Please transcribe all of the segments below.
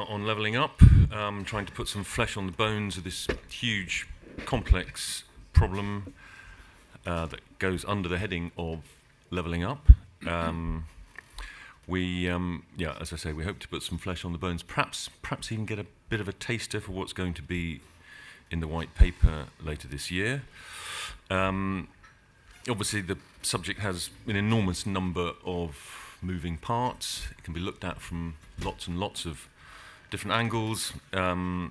on levelling up, trying to put some flesh on the bones of this huge, complex problem that goes under the heading of levelling up. As I say, we hope to put some flesh on the bones, perhaps even get a bit of a taster for what's going to be in the white paper later this year. Obviously, the subject has an enormous number of moving parts. It can be looked at from lots and lots of different angles. I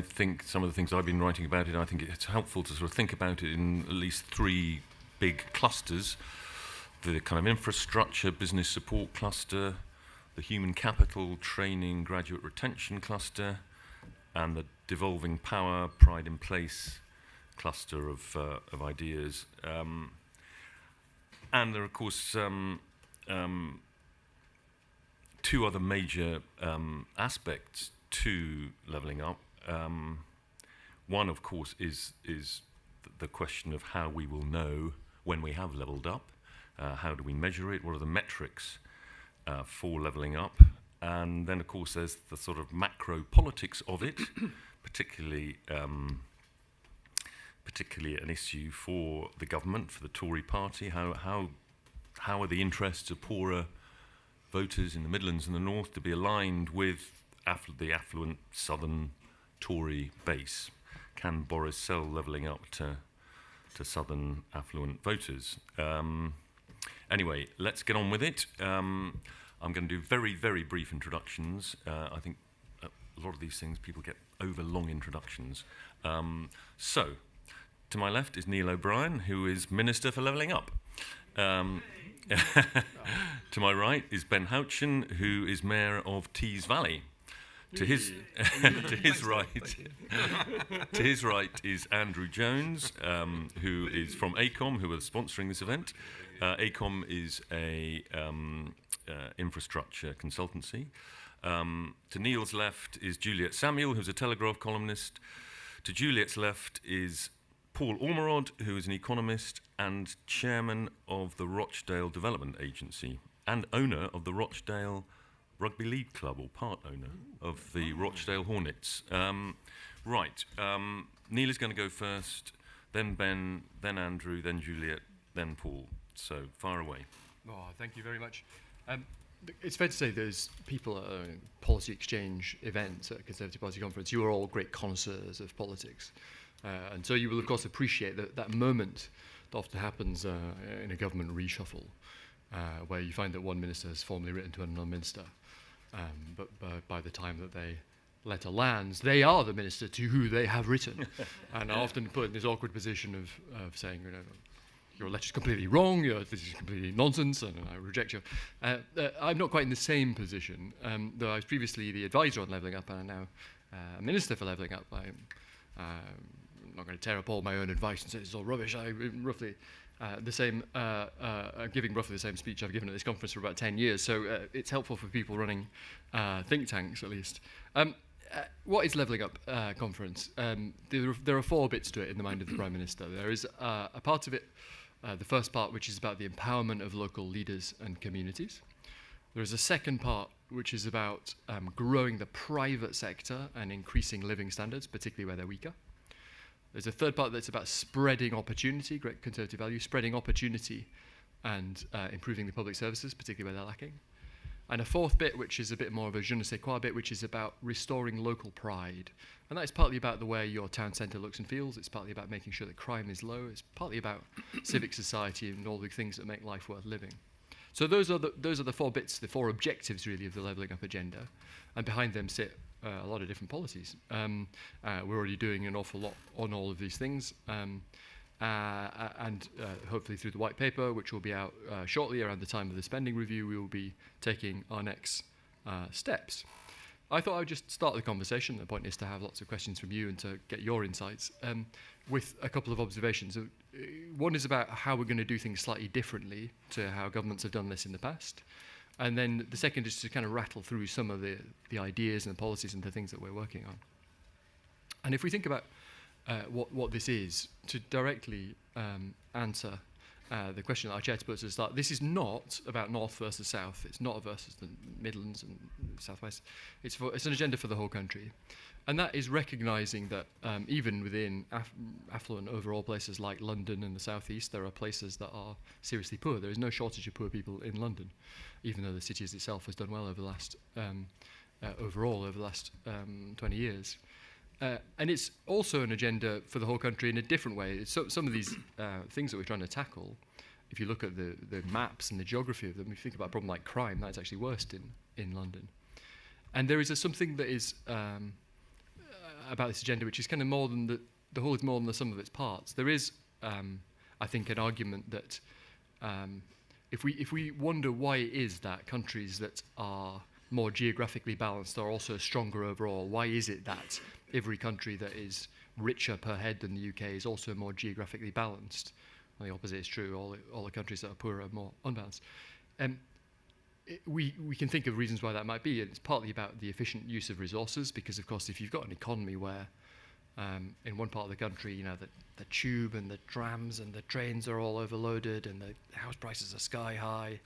think some of the things I've been writing about it, I think it's helpful to sort of think about it in at least three big clusters. The kind of infrastructure, business support cluster, the human capital, training, graduate retention cluster, and the devolving power, pride in place cluster of ideas. And there are, of course, two other major aspects to levelling up. One, of course, is the question of how we will know when we have levelled up. How do we measure it? What are the metrics for levelling up? And then, of course, there's the sort of macro politics of it, particularly an issue for the government, for the Tory party. How are the interests of poorer voters in the Midlands and the North to be aligned with the affluent southern Tory base? Can Boris sell levelling up to southern affluent voters? Anyway, let's get on with it. I'm going to do very, very brief introductions. I think a lot of these things, people get over long introductions. So, to my left is Neil O'Brien, who is Minister for Levelling Up. To my right is Ben Houchen, who is Mayor of Tees Valley. To his right is Andrew Jones, who is from ACOM, who are sponsoring this event. ACOM is a infrastructure consultancy. To Neil's left is Juliet Samuel, who's a Telegraph columnist. To Juliet's left is Paul Ormerod, who is an economist and chairman of the Rochdale Development Agency and owner of the Rochdale Rugby League Club, or part owner of the Rochdale Hornets. Neil is going to go first, then Ben, then Andrew, then Juliet, then Paul. So, far away. Oh, thank you very much. It's fair to say there's people at a policy exchange event at a Conservative Party conference. You are all great connoisseurs of politics. And so you will, of course, appreciate that moment that often happens in a government reshuffle, where you find that one minister has formally written to another minister. But by the time that they letter lands, they are the minister to who they have written. And are often put in this awkward position of saying, your letter's completely wrong, this is completely nonsense, and I reject you. I'm not quite in the same position, though I was previously the advisor on levelling up, and I'm now a minister for levelling up. I'm not going to tear up all my own advice and say it's all rubbish. I'm roughly giving roughly the same speech I've given at this conference for about 10 years, so it's helpful for people running think tanks, at least. What is Levelling Up conference? There are four bits to it in the mind of the Prime Minister. There is a part of it, the first part, which is about the empowerment of local leaders and communities. There is a second part, which is about growing the private sector and increasing living standards, particularly where they're weaker. There's a third part that's about spreading opportunity, great Conservative value, spreading opportunity and improving the public services, particularly where they're lacking. And a fourth bit, which is a bit more of a je ne sais quoi bit, which is about restoring local pride. And that is partly about the way your town centre looks and feels. It's partly about making sure that crime is low. It's partly about civic society and all the things that make life worth living. So those are the four bits, the four objectives, really, of the Levelling Up agenda. And behind them sit a lot of different policies. We're already doing an awful lot on all of these things. And hopefully through the white paper, which will be out shortly around the time of the spending review, we will be taking our next steps. I thought I would just start the conversation. The point is to have lots of questions from you and to get your insights with a couple of observations. One is about how we're going to do things slightly differently to how governments have done this in the past. And then the second is to kind of rattle through some of the ideas and the policies and the things that we're working on. And if we think about what this is, to directly answer the question that our chair puts is that this is not about North versus South. It's not versus the Midlands and Southwest. It's an agenda for the whole country. And that is recognising that even within affluent overall places like London and the southeast, there are places that are seriously poor. There is no shortage of poor people in London, even though the city itself has done well over the last overall over the last 20 years. And it's also an agenda for the whole country in a different way. Some of these things that we're trying to tackle, if you look at the maps and the geography of them, if you think about a problem like crime, that's actually worst in London. And there is something that is about this agenda which is kind of more than the whole is more than the sum of its parts. There is, I think, an argument that if we wonder why it is that countries that are more geographically balanced are also stronger overall, why is it that every country that is richer per head than the UK is also more geographically balanced? Well, the opposite is true. All the countries that are poorer are more unbalanced. We can think of reasons why that might be. It's partly about the efficient use of resources, because, of course, if you've got an economy where in one part of the country, you know, the tube and the trams and the trains are all overloaded and the house prices are sky high,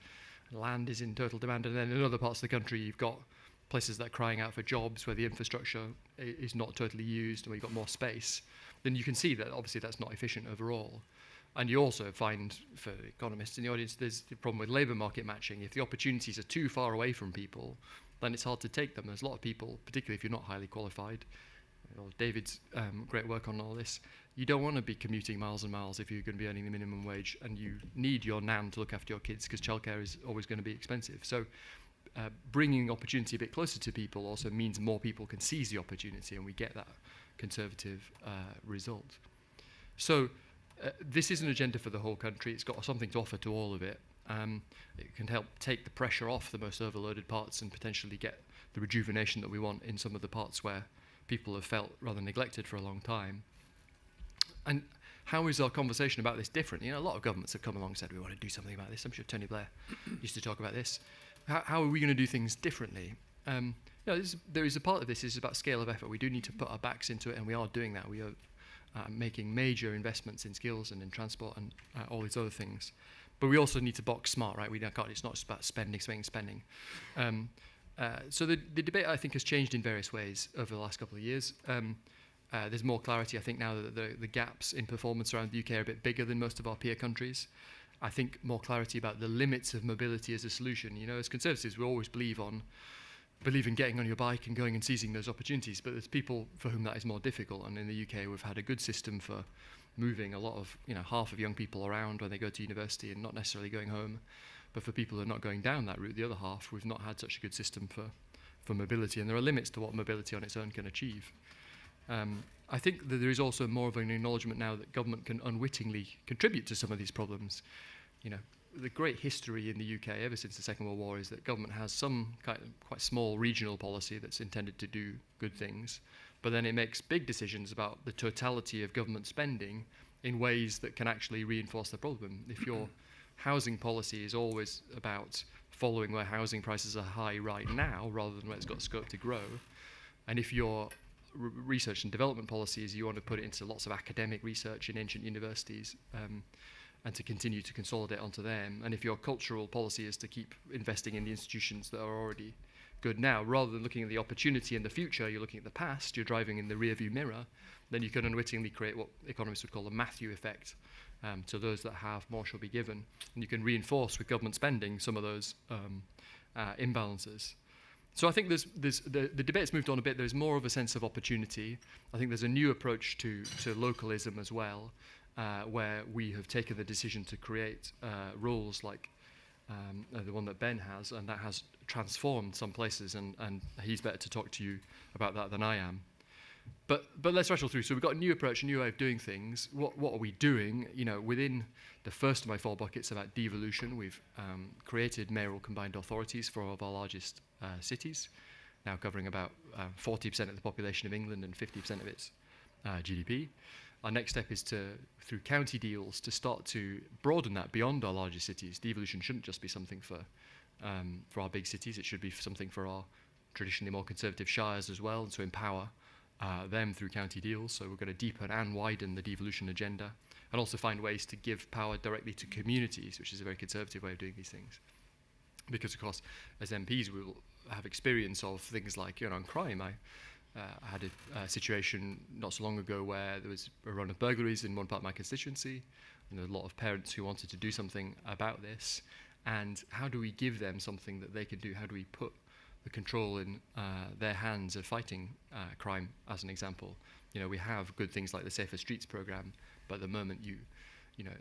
and land is in total demand, and then in other parts of the country you've got places that are crying out for jobs where the infrastructure is not totally used and where you've got more space, then you can see that obviously that's not efficient overall. And you also find, for economists in the audience, there's the problem with labour market matching. If the opportunities are too far away from people, then it's hard to take them. There's a lot of people, particularly if you're not highly qualified. David's great work on all this. You don't want to be commuting miles and miles if you're going to be earning the minimum wage, and you need your nan to look after your kids because childcare is always going to be expensive. So bringing opportunity a bit closer to people also means more people can seize the opportunity, and we get that conservative result. So this is an agenda for the whole country. It's got something to offer to all of it. It can help take the pressure off the most overloaded parts and potentially get the rejuvenation that we want in some of the parts where people have felt rather neglected for a long time. And how is our conversation about this different? You know, a lot of governments have come along and said, we want to do something about this. I'm sure Tony Blair used to talk about this. How are we going to do things differently? You know, there is a part of this is about scale of effort. We do need to put our backs into it, and we are doing that. We are making major investments in skills and in transport and all these other things. But we also need to box smart, right? It's not just about spending. So the debate, I think, has changed in various ways over the last couple of years. There's more clarity, I think, now that the gaps in performance around the UK are a bit bigger than most of our peer countries. I think more clarity about the limits of mobility as a solution. You know, as Conservatives, we always believe in getting on your bike and going and seizing those opportunities, but there's people for whom that is more difficult. And in the UK, we've had a good system for moving a lot of, you know, half of young people around when they go to university and not necessarily going home. But for people who are not going down that route, the other half, we've not had such a good system for mobility, and there are limits to what mobility on its own can achieve. I think that there is also more of an acknowledgement now that government can unwittingly contribute to some of these problems. You know, the great history in the UK ever since the Second World War is that government has some kind of quite small regional policy that's intended to do good things, but then it makes big decisions about the totality of government spending in ways that can actually reinforce the problem. If your housing policy is always about following where housing prices are high right now rather than where it's got scope to grow, and if your research and development policies, you want to put it into lots of academic research in ancient universities, and to continue to consolidate onto them. And if your cultural policy is to keep investing in the institutions that are already good now, rather than looking at the opportunity in the future, you're looking at the past, you're driving in the rearview mirror, then you can unwittingly create what economists would call a Matthew effect. To those that have, more shall be given. And you can reinforce with government spending some of those imbalances. So I think the debate's moved on a bit. There's more of a sense of opportunity. I think there's a new approach to localism as well, where we have taken the decision to create rules like the one that Ben has, and that has transformed some places, and he's better to talk to you about that than I am. But let's rattle through. So we've got a new approach, a new way of doing things. What are we doing? You know, within the first of my 4 buckets about devolution, we've created mayoral combined authorities for all of our largest cities, now covering about 40% of the population of England and 50% of its GDP. Our next step is through county deals, to start to broaden that beyond our largest cities. Devolution shouldn't just be something for our big cities. It should be something for our traditionally more conservative shires as well, and to empower them through county deals. So we're going to deepen and widen the devolution agenda, and also find ways to give power directly to communities, which is a very conservative way of doing these things. Because, of course, as MPs, we will have experience of things like, on crime. I had a situation not so long ago where there was a run of burglaries in one part of my constituency, and there were a lot of parents who wanted to do something about this. And how do we give them something that they can do? How do we put the control in their hands of fighting crime, as an example? We have good things like the Safer Streets programme, but at the moment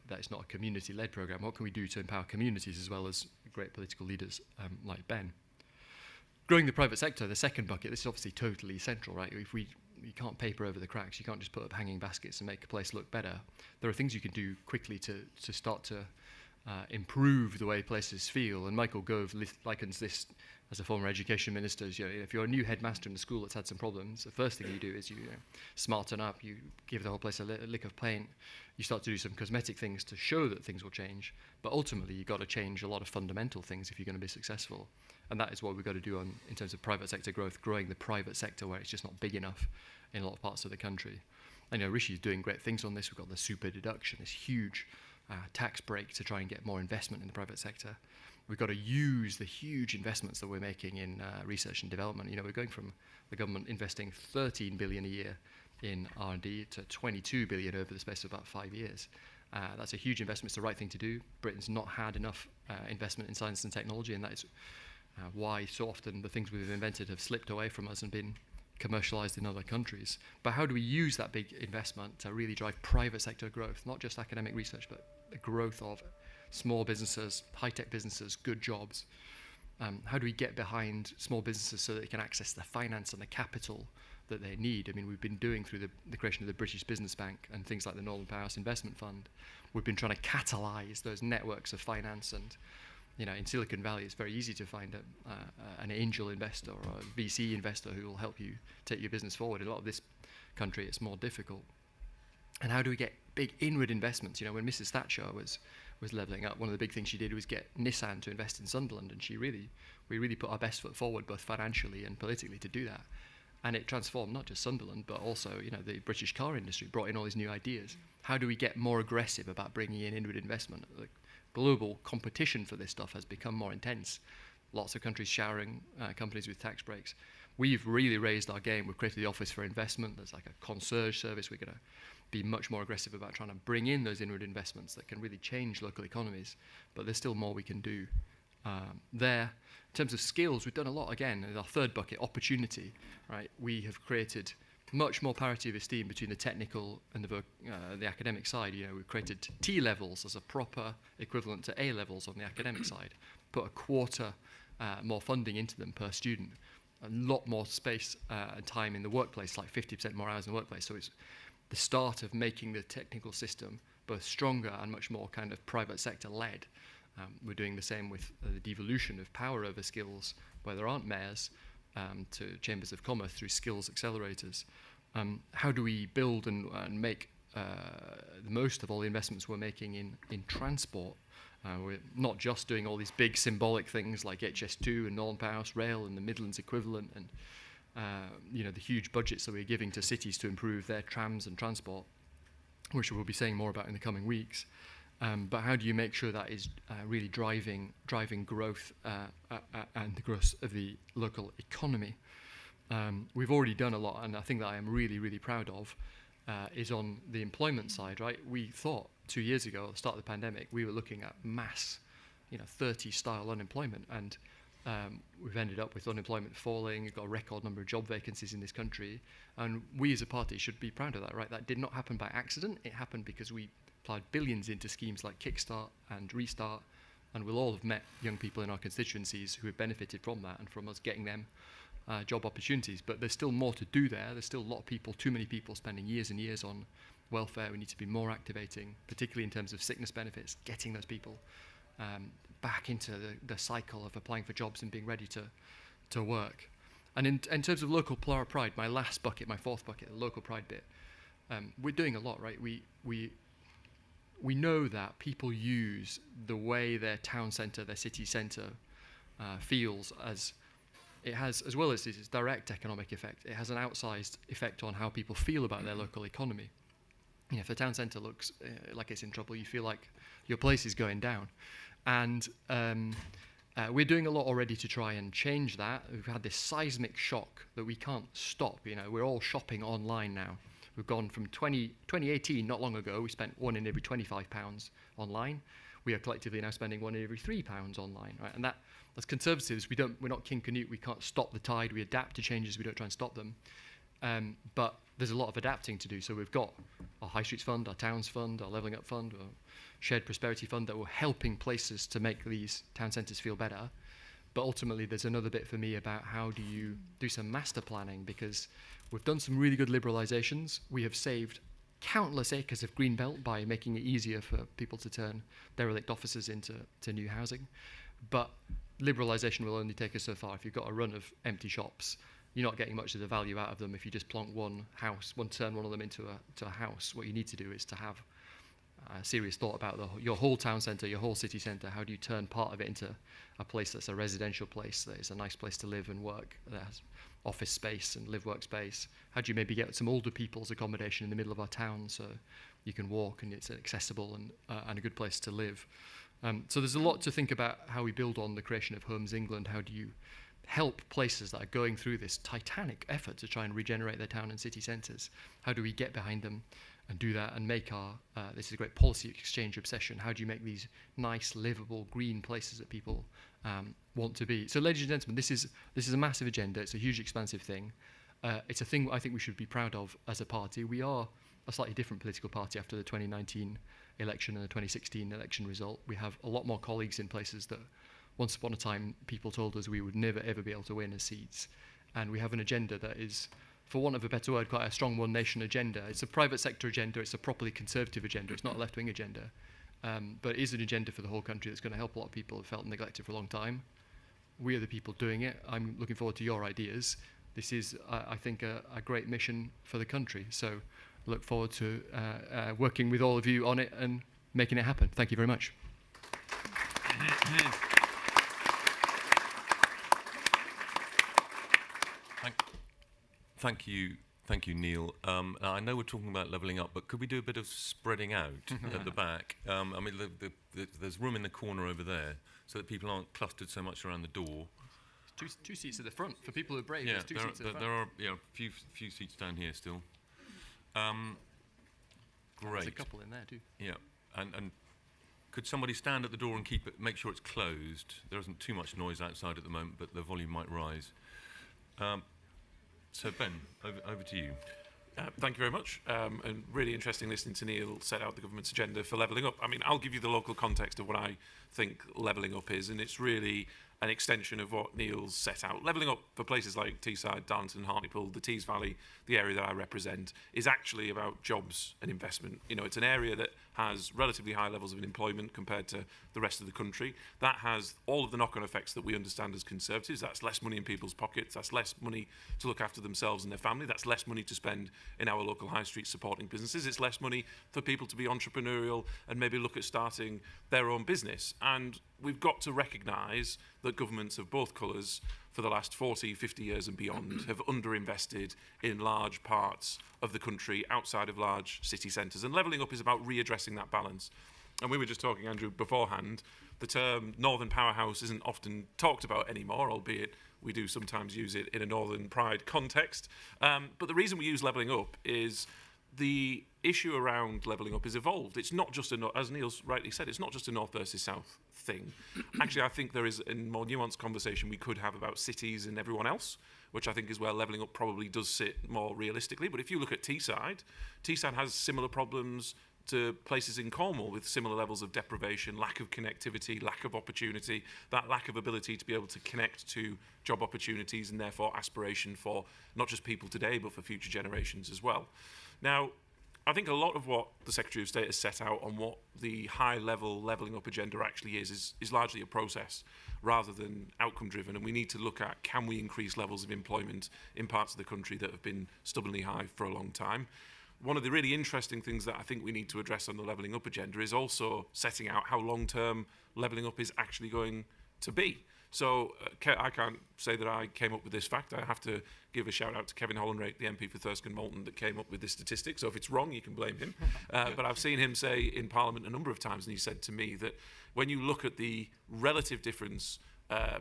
that is not a community-led programme. What can we do to empower communities as well as great political leaders like Ben? Growing the private sector, the second bucket, this is obviously totally central, right? You can't paper over the cracks, you can't just put up hanging baskets and make a place look better. There are things you can do quickly to start to improve the way places feel. And Michael Gove likens this as a former education minister. If you're a new headmaster in a school that's had some problems, the first thing you do is you smarten up, you give the whole place a lick of paint, you start to do some cosmetic things to show that things will change. But ultimately, you've got to change a lot of fundamental things if you're going to be successful. And that is what we've got to do in terms of private sector growth, growing the private sector where it's just not big enough in a lot of parts of the country. And Rishi's doing great things on this. We've got the super deduction, this huge tax break to try and get more investment in the private sector. We've got to use the huge investments that we're making in research and development. We're going from the government investing 13 billion a year in R&D to 22 billion over the space of about 5 years. That's a huge investment. It's the right thing to do. Britain's not had enough investment in science and technology, and that is why so often the things we've invented have slipped away from us and been commercialized in other countries. But how do we use that big investment to really drive private sector growth, not just academic research, but the growth of small businesses, high-tech businesses, good jobs? How do we get behind small businesses so that they can access the finance and the capital that they need? We've been doing through the creation of the British Business Bank and things like the Northern Powerhouse Investment Fund, we've been trying to catalyse those networks of finance. And in Silicon Valley, it's very easy to find an angel investor or a VC investor who will help you take your business forward. In a lot of this country, it's more difficult. And how do we get big inward investments? When Mrs. Thatcher was levelling up, one of the big things she did was get Nissan to invest in Sunderland, and we really put our best foot forward, both financially and politically, to do that. And it transformed not just Sunderland, but also the British car industry, brought in all these new ideas. How do we get more aggressive about bringing in inward investment? The global competition for this stuff has become more intense. Lots of countries showering companies with tax breaks. We've really raised our game. We've created the Office for Investment. There's like a concierge service. We're going to be much more aggressive about trying to bring in those inward investments that can really change local economies. But there's still more we can do there. In terms of skills, we've done a lot. Again, in our third bucket, opportunity. Right? We have created much more parity of esteem between the technical and the academic side. We've created T levels as a proper equivalent to A levels on the academic side. Put a quarter more funding into them per student. A lot more space and time in the workplace, like 50% more hours in the workplace. So it's the start of making the technical system both stronger and much more kind of private sector led. We're doing the same with the devolution of power over skills, where there aren't mayors, to chambers of commerce through skills accelerators. How do we build and make the most of all the investments we're making in transport? We're not just doing all these big symbolic things like HS2 and Northern Powerhouse Rail and the Midlands equivalent and the huge budgets that we're giving to cities to improve their trams and transport, which we'll be saying more about in the coming weeks. But how do you make sure that is really driving growth and the growth of the local economy? We've already done a lot, and I think that I am really, really proud of is on the employment side, right? We thought 2 years ago, at the start of the pandemic, we were looking at mass, 30-style unemployment, and we've ended up with unemployment falling. We've got a record number of job vacancies in this country, and we as a party should be proud of that, right? That did not happen by accident. It happened because we applied billions into schemes like Kickstart and Restart, and we'll all have met young people in our constituencies who have benefited from that and from us getting them job opportunities. But there's still more to do there. There's still a lot of people, too many people, spending years and years on welfare. We need to be more activating, particularly in terms of sickness benefits, getting those people back into the cycle of applying for jobs and being ready to work. And in terms of local pride, my last bucket, my fourth bucket, the local pride bit, we're doing a lot, right? We know that people use the way their town centre, their city centre feels as it has, as well as its direct economic effect, it has an outsized effect on how people feel about their local economy. You know, if the town centre looks like it's in trouble, you feel like your place is going down. And we're doing a lot already to try and change that. We've had this seismic shock that we can't stop. You know, we're all shopping online now. We've gone from 2018, not long ago, we spent £1 in every £25 online. We are collectively now spending £1 in every £3 online, right? And that, as conservatives, we're not King Canute. We can't stop the tide. We adapt to changes. We don't try and stop them. But there's a lot of adapting to do. So we've got our High Streets Fund, our Towns Fund, our Levelling Up Fund, our Shared Prosperity Fund that we're helping places to make these town centres feel better. But ultimately, there's another bit for me about how do you do some master planning, because we've done some really good liberalisations. We have saved countless acres of green belt by making it easier for people to turn derelict offices into new housing. But liberalisation will only take us so far. If you've got a run of empty shops, you're not getting much of the value out of them if you just plonk turn one of them into a house. What you need to do is to have a serious thought about your whole town centre, your whole city centre. How do you turn part of it into a place that's a residential place, that is a nice place to live and work, that has office space and live-work space? How do you maybe get some older people's accommodation in the middle of our town so you can walk and it's accessible and a good place to live? So there's a lot to think about how we build on the creation of Homes England. How do you help places that are going through this titanic effort to try and regenerate their town and city centres? How do we get behind them and do that and make this is a great policy exchange obsession. How do you make these nice, livable, green places that people want to be? So, ladies and gentlemen, this is a massive agenda. It's a huge, expansive thing. It's a thing I think we should be proud of as a party. We are a slightly different political party after the 2019 election and the 2016 election result. We have a lot more colleagues in places that once upon a time people told us we would never, ever be able to win as seats. And we have an agenda that is, for want of a better word, quite a strong one nation agenda. It's a private sector agenda. It's a properly conservative agenda. It's not a left-wing agenda. But it is an agenda for the whole country that's going to help a lot of people who have felt neglected for a long time. We are the people doing it. I'm looking forward to your ideas. This is, I think, a great mission for the country. So look forward to working with all of you on it and making it happen. Thank you very much. Thank you, Neil. I know we're talking about levelling up, but could we do a bit of spreading out at the back? I mean, there's room in the corner over there, so that people aren't clustered so much around the door. Two seats at the front for people who are brave. Yeah, there's two seats at the front. There are a few seats down here still. Great. There's a couple in there too. Yeah, and could somebody stand at the door and make sure it's closed? There isn't too much noise outside at the moment, but the volume might rise. So Ben, over to you. Thank you very much. And really interesting listening to Neil set out the government's agenda for levelling up. I mean, I'll give you the local context of what I think levelling up is, and it's really an extension of what Neil's set out. Levelling up for places like Teesside, Darlington, Hartlepool, the Tees Valley, the area that I represent, is actually about jobs and investment. You know, it's an area that has relatively high levels of unemployment compared to the rest of the country. That has all of the knock-on effects that we understand as Conservatives. That's less money in people's pockets. That's less money to look after themselves and their family. That's less money to spend in our local high streets supporting businesses. It's less money for people to be entrepreneurial and maybe look at starting their own business. And we've got to recognise that governments of both colours for the last 40, 50 years and beyond have underinvested in large parts of the country outside of large city centres. And levelling up is about readdressing that balance. And we were just talking, Andrew, beforehand, the term Northern Powerhouse isn't often talked about anymore, albeit we do sometimes use it in a Northern Pride context. But the reason we use levelling up is the issue around levelling up is evolved. It's not just, as Neil's rightly said, it's not just a North versus South thing. Actually, I think there is a more nuanced conversation we could have about cities and everyone else, which I think is where levelling up probably does sit more realistically. But if you look at Teesside has similar problems to places in Cornwall with similar levels of deprivation, lack of connectivity, lack of opportunity, that lack of ability to be able to connect to job opportunities and therefore aspiration for not just people today but for future generations as well. Now, I think a lot of what the Secretary of State has set out on what the high-level levelling up agenda actually is largely a process rather than outcome-driven, and we need to look at can we increase levels of employment in parts of the country that have been stubbornly high for a long time. One of the really interesting things that I think we need to address on the levelling up agenda is also setting out how long-term levelling up is actually going to be. So I can't say that I came up with this fact. I have to give a shout out to Kevin Hollenrake, the MP for Thurston Moulton, that came up with this statistic. So if it's wrong, you can blame him. But I've seen him say in Parliament a number of times, and he said to me that when you look at the relative difference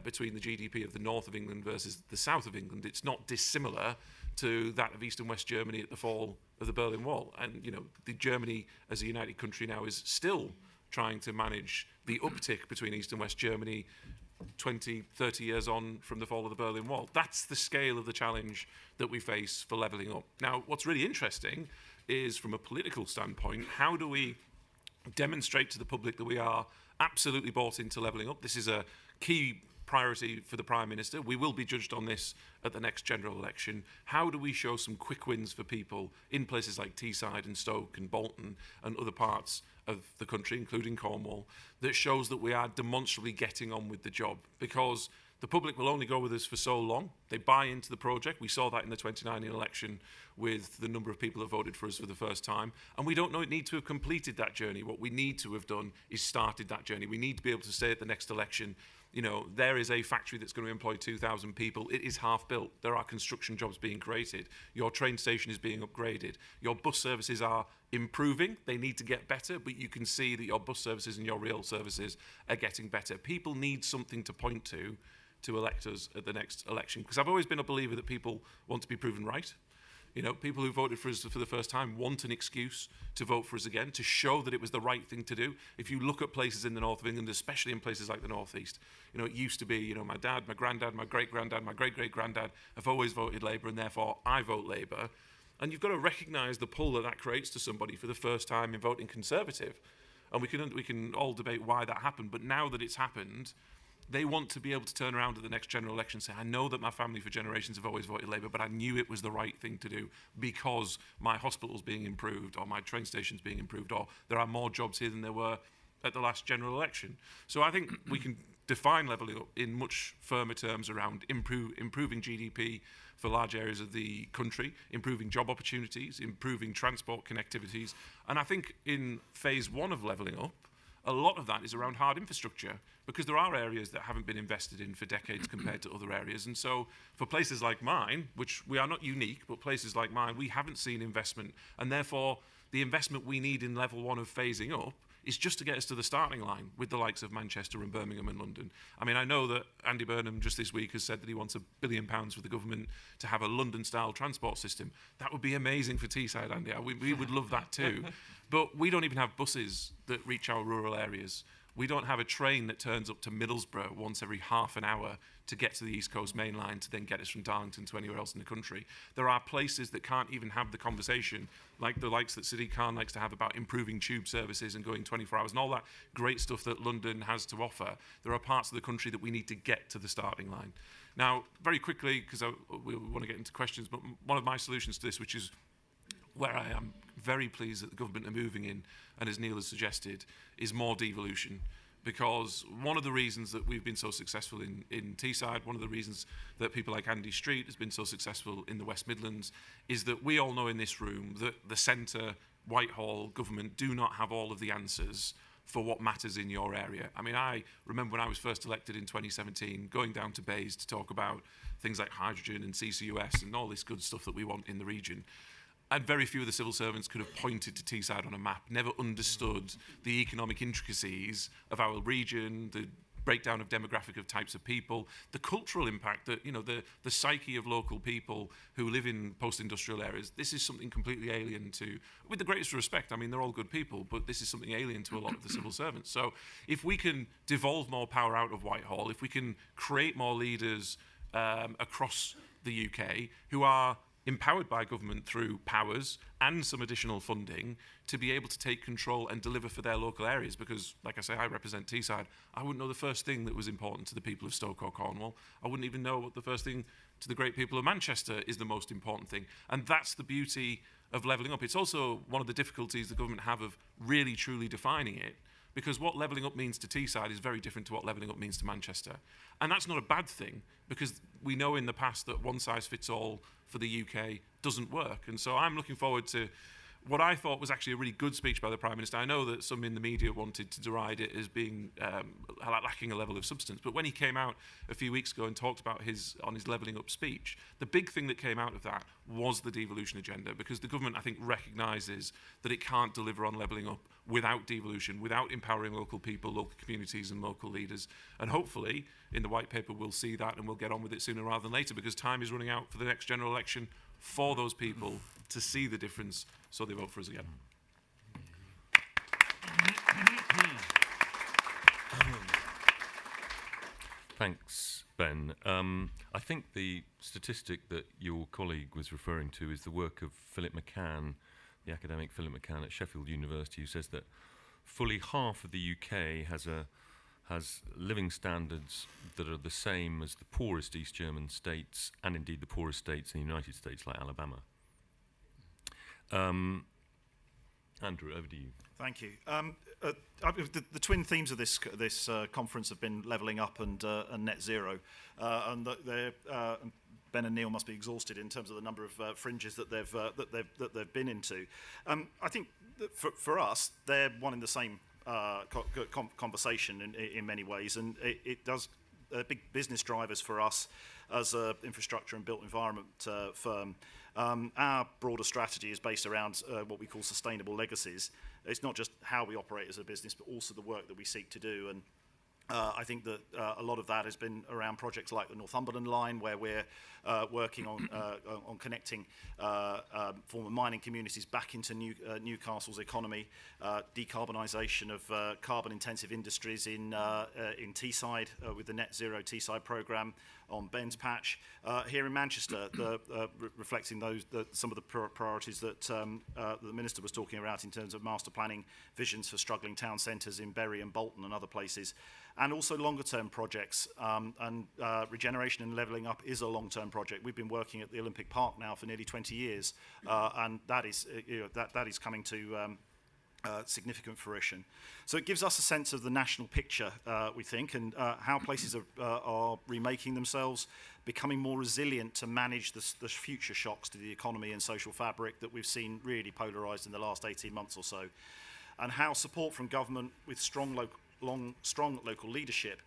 between the GDP of the north of England versus the south of England, it's not dissimilar to that of East and West Germany at the fall of the Berlin Wall. And, you know, the Germany as a united country now is still trying to manage the uptick between East and West Germany 20, 30 years on from the fall of the Berlin Wall. That's the scale of the challenge that we face for levelling up. Now, what's really interesting is, from a political standpoint, how do we demonstrate to the public that we are absolutely bought into levelling up? This is a key priority for the Prime Minister. We will be judged on this at the next general election. How do we show some quick wins for people in places like Teesside and Stoke and Bolton and other parts of the country, including Cornwall, that shows that we are demonstrably getting on with the job? Because the public will only go with us for so long. They buy into the project. We saw that in the 2019 election with the number of people that voted for us for the first time. And we don't need to have completed that journey. What we need to have done is started that journey. We need to be able to say at the next election, you know, there is a factory that's going to employ 2,000 people. It is half built. There are construction jobs being created. Your train station is being upgraded. Your bus services are improving. They need to get better, but you can see that your bus services and your rail services are getting better. People need something to point to elect us at the next election. Because I've always been a believer that people want to be proven right. You know, people who voted for us for the first time want an excuse to vote for us again, to show that it was the right thing to do. If you look at places in the north of England, especially in places like the northeast, you know, it used to be, you know, my dad, my granddad, my great-granddad, my great-great-granddad have always voted Labour, and therefore I vote Labour. And you've got to recognise the pull that that creates to somebody for the first time in voting Conservative. And we can all debate why that happened, but now that it's happened, they want to be able to turn around at the next general election and say, I know that my family for generations have always voted Labour, but I knew it was the right thing to do because my hospital's being improved, or my train station's being improved, or there are more jobs here than there were at the last general election. So I think we can define levelling up in much firmer terms around improving GDP for large areas of the country, improving job opportunities, improving transport connectivities. And I think in phase one of levelling up, a lot of that is around hard infrastructure, because there are areas that haven't been invested in for decades compared to other areas. And so for places like mine, which we are not unique, but places like mine, we haven't seen investment. And therefore, the investment we need in level one of phasing up is just to get us to the starting line with the likes of Manchester and Birmingham and London. I mean, I know that Andy Burnham just this week has said that he wants £1 billion for the government to have a London-style transport system. That would be amazing for Teesside, Andy. We would love that too. But we don't even have buses that reach our rural areas. We don't have a train that turns up to Middlesbrough once every half an hour to get to the East Coast Main Line to then get us from Darlington to anywhere else in the country. There are places that can't even have the conversation, like the likes that Sadiq Khan likes to have about improving tube services and going 24 hours and all that great stuff that London has to offer. There are parts of the country that we need to get to the starting line. Now, very quickly, because we want to get into questions, but one of my solutions to this, which is where I am very pleased that the government are moving in, and as Neil has suggested, is more devolution. Because one of the reasons that we've been so successful in Teesside, one of the reasons that people like Andy Street has been so successful in the West Midlands, is that we all know in this room that the centre, Whitehall government do not have all of the answers for what matters in your area. I mean, I remember when I was first elected in 2017, going down to Bays to talk about things like hydrogen and CCUS and all this good stuff that we want in the region. And very few of the civil servants could have pointed to Teesside on a map, never understood the economic intricacies of our region, the breakdown of demographic of types of people, the cultural impact that, you know, the psyche of local people who live in post-industrial areas. This is something completely alien to, with the greatest respect, I mean, they're all good people, but this is something alien to a lot of the civil servants. So if we can devolve more power out of Whitehall, if we can create more leaders across the UK who are empowered by government through powers and some additional funding to be able to take control and deliver for their local areas. Because, like I say, I represent Teesside. I wouldn't know the first thing that was important to the people of Stoke or Cornwall. I wouldn't even know what the first thing to the great people of Manchester is the most important thing. And that's the beauty of levelling up. It's also one of the difficulties the government have of really, truly defining it. Because what levelling up means to Teesside is very different to what levelling up means to Manchester. And that's not a bad thing, because we know in the past that one size fits all for the UK doesn't work. And so I'm looking forward to what I thought was actually a really good speech by the Prime Minister. I know that some in the media wanted to deride it as being lacking a level of substance, but when he came out a few weeks ago and talked about his levelling up speech, the big thing that came out of that was the devolution agenda, because the government, I think, recognises that it can't deliver on levelling up without devolution, without empowering local people, local communities and local leaders. And hopefully, in the White Paper, we'll see that and we'll get on with it sooner rather than later, because time is running out for the next general election for those people to see the difference, so they vote for us again. Thanks, Ben. I think the statistic that your colleague was referring to is the work of Philip McCann, the academic Philip McCann at Sheffield University, who says that fully half of the UK has living standards that are the same as the poorest East German states, and indeed the poorest states in the United States, like Alabama. Andrew, over to you. Thank you. The twin themes of this conference have been levelling up and net zero, and Ben and Neil must be exhausted in terms of the number of fringes that they've been into. I think that for us, they're one in the same conversation in many ways, and it does big business drivers for us as an infrastructure and built environment firm. Our broader strategy is based around what we call sustainable legacies. It's not just how we operate as a business, but also the work that we seek to do. And I think that a lot of that has been around projects like the Northumberland line, where we're working on connecting former mining communities back into Newcastle's economy, decarbonisation of carbon-intensive industries in Teesside with the Net Zero Teesside programme on Ben's Patch. Here in Manchester, reflecting some of the priorities that the Minister was talking about in terms of master planning visions for struggling town centres in Bury and Bolton and other places. And also longer-term projects, and regeneration and levelling up is a long-term project. We've been working at the Olympic Park now for nearly 20 years, and that is coming to significant fruition. So it gives us a sense of the national picture, we think, and how places are remaking themselves, becoming more resilient to manage the future shocks to the economy and social fabric that we've seen really polarised in the last 18 months or so, and how support from government with strong local leadership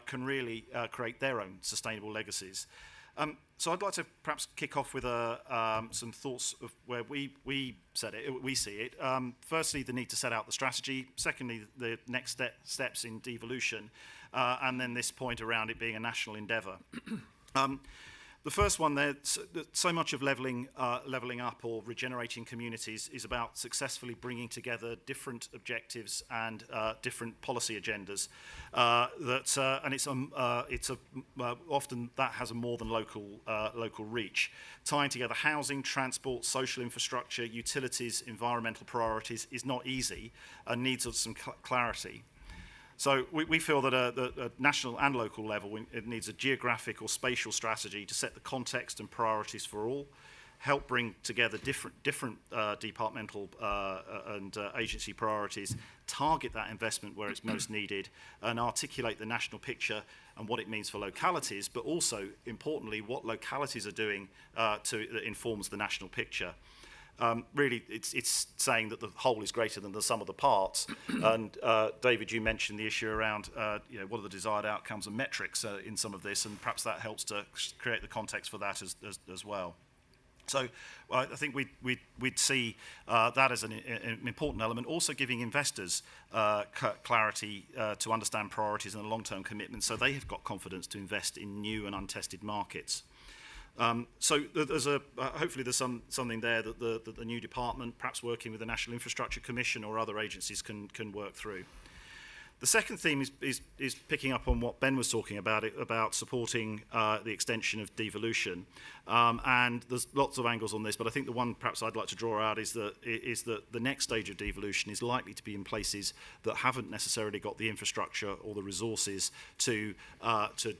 can really create their own sustainable legacies. So I'd like to perhaps kick off with some thoughts of where we see it. Firstly, the need to set out the strategy. Secondly, the next steps in devolution. And then this point around it being a national endeavour. The first one there, so much of levelling up or regenerating communities is about successfully bringing together different objectives and different policy agendas. And it's often that has a more than local reach. Tying together housing, transport, social infrastructure, utilities, environmental priorities is not easy and needs some clarity. So we feel that at a national and local level, it needs a geographic or spatial strategy to set the context and priorities for all, help bring together different departmental and agency priorities, target that investment where it's most needed, and articulate the national picture and what it means for localities, but also, importantly, what localities are doing that informs the national picture. Really, it's saying that the whole is greater than the sum of the parts. And David, you mentioned the issue around what are the desired outcomes and metrics in some of this, and perhaps that helps to create the context for that as well. So I think we'd see that as an important element, also giving investors clarity to understand priorities and long-term commitments, so they have got confidence to invest in new and untested markets. So there's hopefully there's something there that the new department, perhaps working with the National Infrastructure Commission or other agencies, can work through. The second theme is picking up on what Ben was talking about supporting the extension of devolution. And there's lots of angles on this, but I think the one perhaps I'd like to draw out is that the next stage of devolution is likely to be in places that haven't necessarily got the infrastructure or the resources to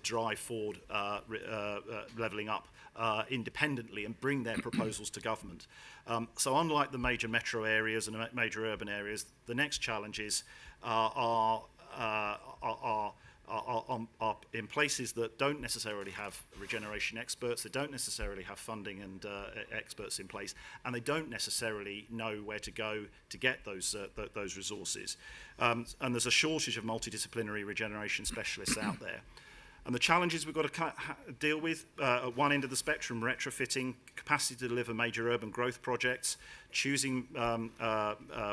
drive forward levelling up independently and bring their proposals to government. So unlike the major metro areas and major urban areas, the next challenges are are in places that don't necessarily have regeneration experts, they don't necessarily have funding and experts in place, and they don't necessarily know where to go to get those resources. And there's a shortage of multidisciplinary regeneration specialists out there. And the challenges we've got to deal with, at one end of the spectrum, retrofitting, capacity to deliver major urban growth projects, choosing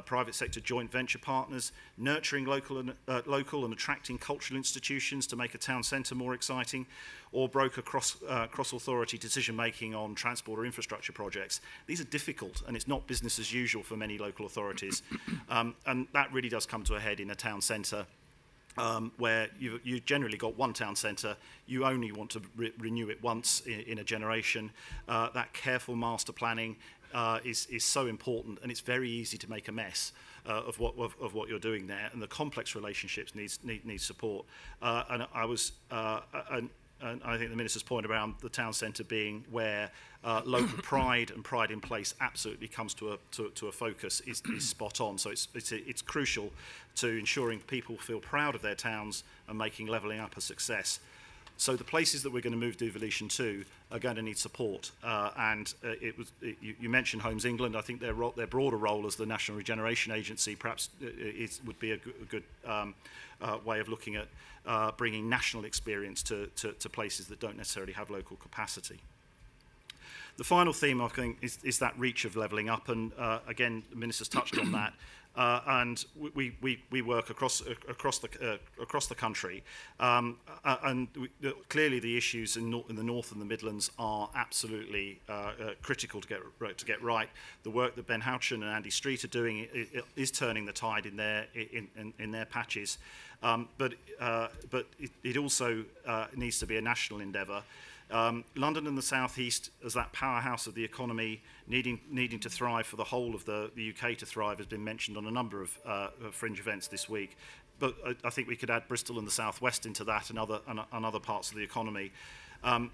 private sector joint venture partners, nurturing local and attracting cultural institutions to make a town centre more exciting, or broker cross-authority decision-making on transport or infrastructure projects. These are difficult, and it's not business as usual for many local authorities. And that really does come to a head in a town centre, where you've generally got one town centre, you only want to renew it once in a generation. That careful master planning is so important, and it's very easy to make a mess of what you're doing there, and the complex relationships need support. And I think the Minister's point around the town centre being where local pride and pride in place absolutely comes to a focus is spot on. So it's crucial to ensuring people feel proud of their towns and making levelling up a success. So the places that we're going to move devolution to are going to need support. You mentioned Homes England. I think their broader role as the National Regeneration Agency perhaps would be a good way of looking at bringing national experience to places that don't necessarily have local capacity. The final theme, I think, is that reach of levelling up, and again, the Minister's touched on that. And we work across the country, and clearly the issues in the North and the Midlands are absolutely critical to get right. The work that Ben Houchen and Andy Street are doing is turning the tide in their patches, but it also needs to be a national endeavour. London and the South East, as that powerhouse of the economy, needing to thrive for the whole of the UK to thrive, has been mentioned on a number of fringe events this week. But I think we could add Bristol and the South West into that, and other parts of the economy. And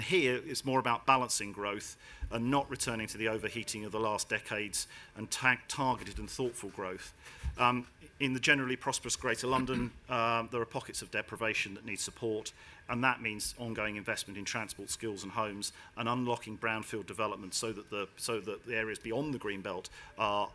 here it's more about balancing growth and not returning to the overheating of the last decades, and targeted and thoughtful growth. In the generally prosperous Greater London, there are pockets of deprivation that need support, and that means ongoing investment in transport, skills and homes, and unlocking brownfield development so that the areas beyond the green belt are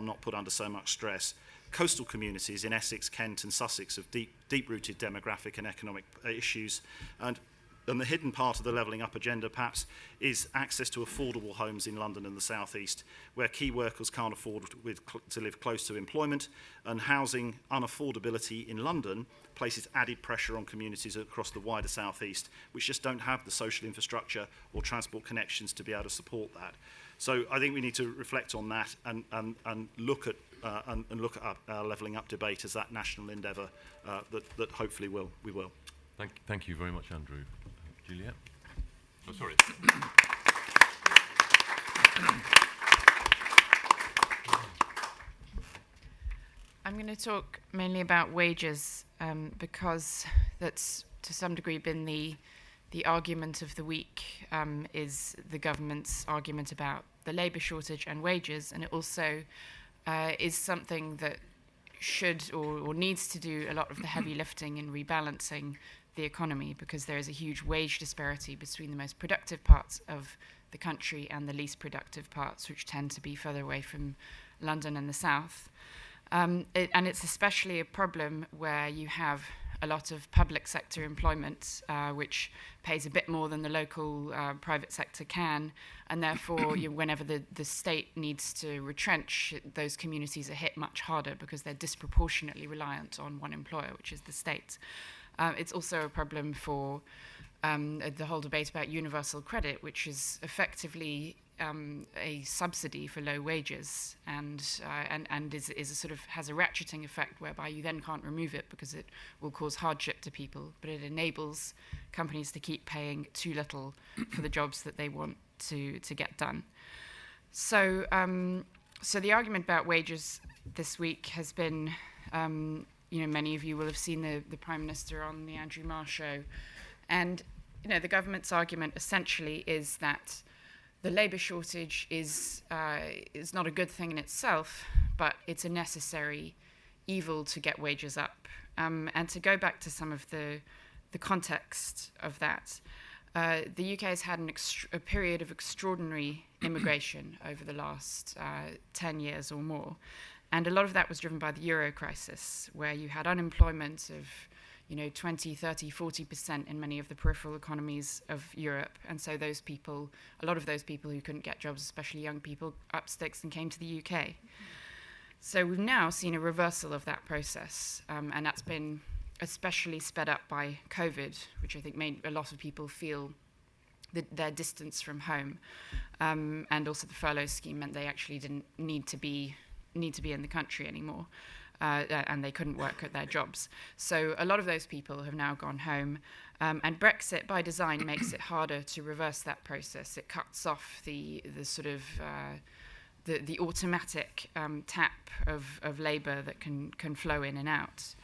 not put under so much stress. Coastal communities in Essex, Kent and Sussex have deep-rooted demographic and economic issues, and the hidden part of the levelling up agenda perhaps is access to affordable homes in London and the South East, where key workers can't afford to live close to employment, and housing unaffordability in London places added pressure on communities across the wider South East, which just don't have the social infrastructure or transport connections to be able to support that. So I think we need to reflect on that and look at our levelling up debate as that national endeavour that hopefully we will. Thank you very much, Andrew. Juliet? Oh, sorry. I'm going to talk mainly about wages because that's to some degree been the argument of the week, is the government's argument about the labour shortage and wages, and it also is something that should or needs to do a lot of the heavy lifting in rebalancing the economy, because there is a huge wage disparity between the most productive parts of the country and the least productive parts, which tend to be further away from London and the south. And it's especially a problem where you have a lot of public sector employment, which pays a bit more than the local private sector can, and therefore whenever the state needs to retrench, those communities are hit much harder because they're disproportionately reliant on one employer, which is the state. It's also a problem for the whole debate about universal credit, which is effectively a subsidy for low wages, and is a sort of has a ratcheting effect whereby you then can't remove it because it will cause hardship to people, but it enables companies to keep paying too little for the jobs that they want to get done. So the argument about wages this week has been, many of you will have seen the Prime Minister on the Andrew Marr show, and the government's argument essentially is that the labour shortage is not a good thing in itself, but it's a necessary evil to get wages up, And to go back to some of the context of that, the UK has had a period of extraordinary immigration over the last 10 years or more. And a lot of that was driven by the Euro crisis, where you had unemployment of 20, 30, 40% in many of the peripheral economies of Europe. And so those people, a lot of those people who couldn't get jobs, especially young people, up sticks and came to the UK. So we've now seen a reversal of that process, and that's been especially sped up by COVID, which I think made a lot of people feel their distance from home, and also the furlough scheme meant they actually didn't need to be in the country anymore, and they couldn't work at their jobs. So a lot of those people have now gone home, and Brexit by design makes it harder to reverse that process. It cuts off the sort of the automatic tap of labour that can flow in and out.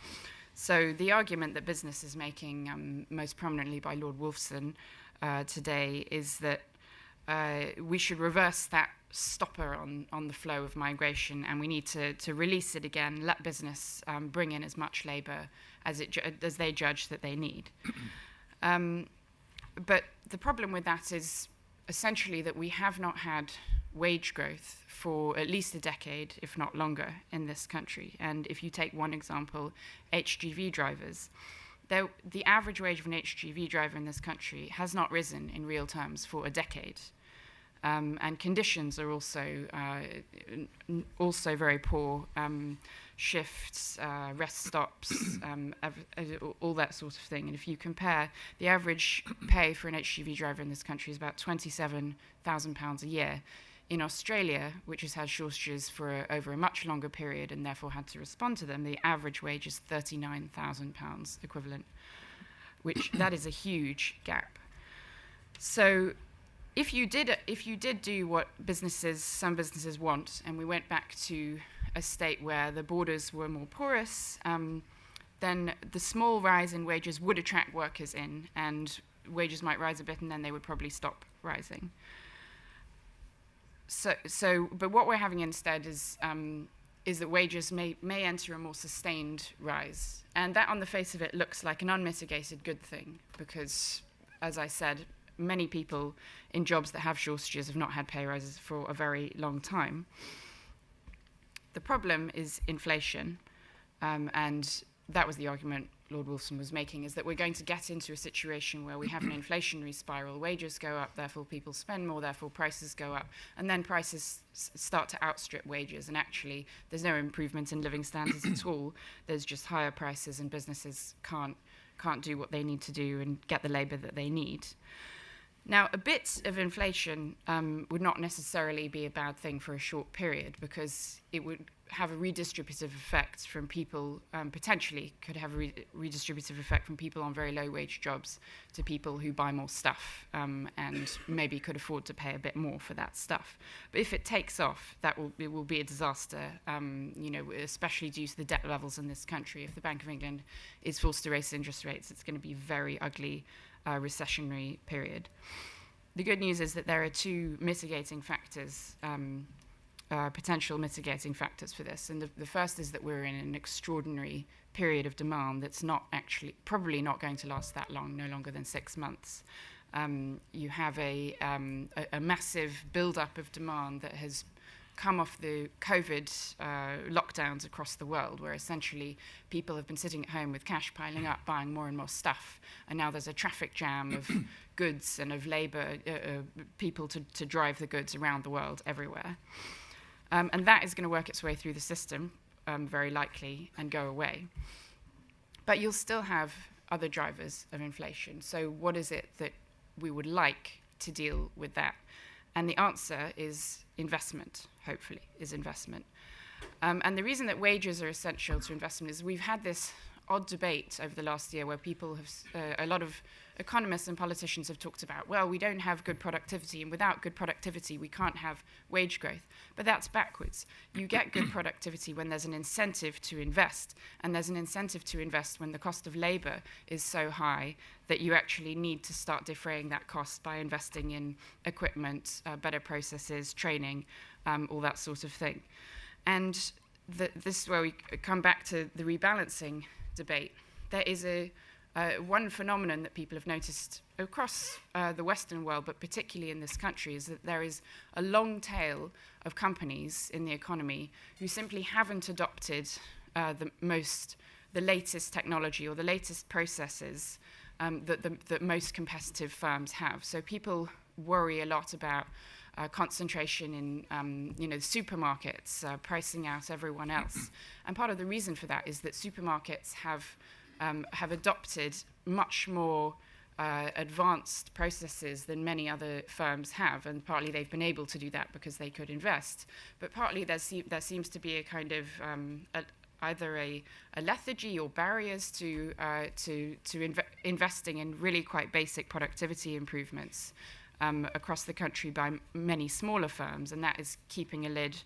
So the argument that business is making, most prominently by Lord Wolfson today, is that we should reverse that stopper on the flow of migration, and we need to release it again, let business bring in as much labour as they judge that they need. But the problem with that is essentially that we have not had wage growth for at least a decade, if not longer, in this country. And if you take one example, HGV drivers, the average wage of an HGV driver in this country has not risen in real terms for a decade. And conditions are also very poor. Shifts, rest stops, all that sort of thing. And if you compare, the average pay for an HGV driver in this country is about £27,000 a year. In Australia, which has had shortages for over a much longer period and therefore had to respond to them, the average wage is £39,000 equivalent, that is a huge gap. So if you did do what some businesses want, and we went back to a state where the borders were more porous, then the small rise in wages would attract workers in, and wages might rise a bit, and then they would probably stop rising. But what we're having instead is that wages may enter a more sustained rise, and that on the face of it looks like an unmitigated good thing, because, as I said, many people in jobs that have shortages have not had pay rises for a very long time. The problem is inflation, and that was the argument Lord Wolfson was making, is that we're going to get into a situation where we have an inflationary spiral. Wages go up, therefore people spend more, therefore prices go up, and then prices start to outstrip wages, and actually there's no improvement in living standards at all. There's just higher prices, and businesses can't do what they need to do and get the labour that they need. Now, a bit of inflation would not necessarily be a bad thing for a short period, because it would have a redistributive effect from people, potentially could have a redistributive effect from people on very low wage jobs to people who buy more stuff and maybe could afford to pay a bit more for that stuff. But if it takes off, it will be a disaster, especially due to the debt levels in this country. If the Bank of England is forced to raise interest rates, it's going to be very ugly recessionary period. The good news is that there are two mitigating factors, potential mitigating factors for this. And the first is that we're in an extraordinary period of demand that's probably not going to last that long, no longer than 6 months. You have a massive build-up of demand that has come off the COVID lockdowns across the world, where essentially people have been sitting at home with cash piling up, buying more and more stuff, and now there's a traffic jam of goods and of labour, people to drive the goods around the world everywhere. And that is going to work its way through the system, very likely, and go away. But you'll still have other drivers of inflation. So what is it that we would like to deal with that? And the answer is investment, hopefully, is investment. And the reason that wages are essential to investment is we've had this odd debate over the last year where people have, a lot of economists and politicians have talked about, well, we don't have good productivity, and without good productivity, we can't have wage growth. But that's backwards. You get good productivity when there's an incentive to invest, and there's an incentive to invest when the cost of labour is so high that you actually need to start defraying that cost by investing in equipment, better processes, training, all that sort of thing. And this is where we come back to the rebalancing debate. There is one phenomenon that people have noticed across the Western world, but particularly in this country, is that there is a long tail of companies in the economy who simply haven't adopted the latest technology or the latest processes that most competitive firms have. So people worry a lot about concentration in supermarkets, pricing out everyone else. And part of the reason for that is that supermarkets have adopted much more advanced processes than many other firms have, and partly they've been able to do that because they could invest. But partly there seems to be a kind of either a lethargy or barriers to investing in really quite basic productivity improvements across the country by many smaller firms, and that is keeping a lid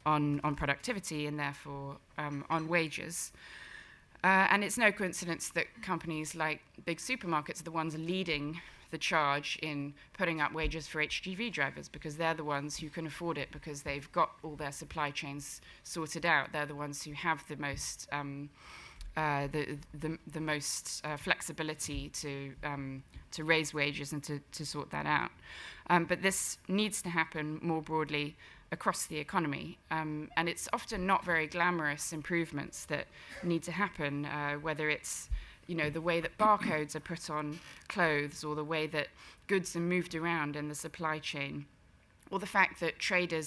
on productivity and therefore on wages. And it's no coincidence that companies like big supermarkets are the ones leading the charge in putting up wages for HGV drivers, because they're the ones who can afford it because they've got all their supply chains sorted out. They're the ones who have the most flexibility to raise wages and to sort that out. But this needs to happen more broadly across the economy, and it's often not very glamorous improvements that need to happen, whether it's the way that barcodes are put on clothes, or the way that goods are moved around in the supply chain, or the fact that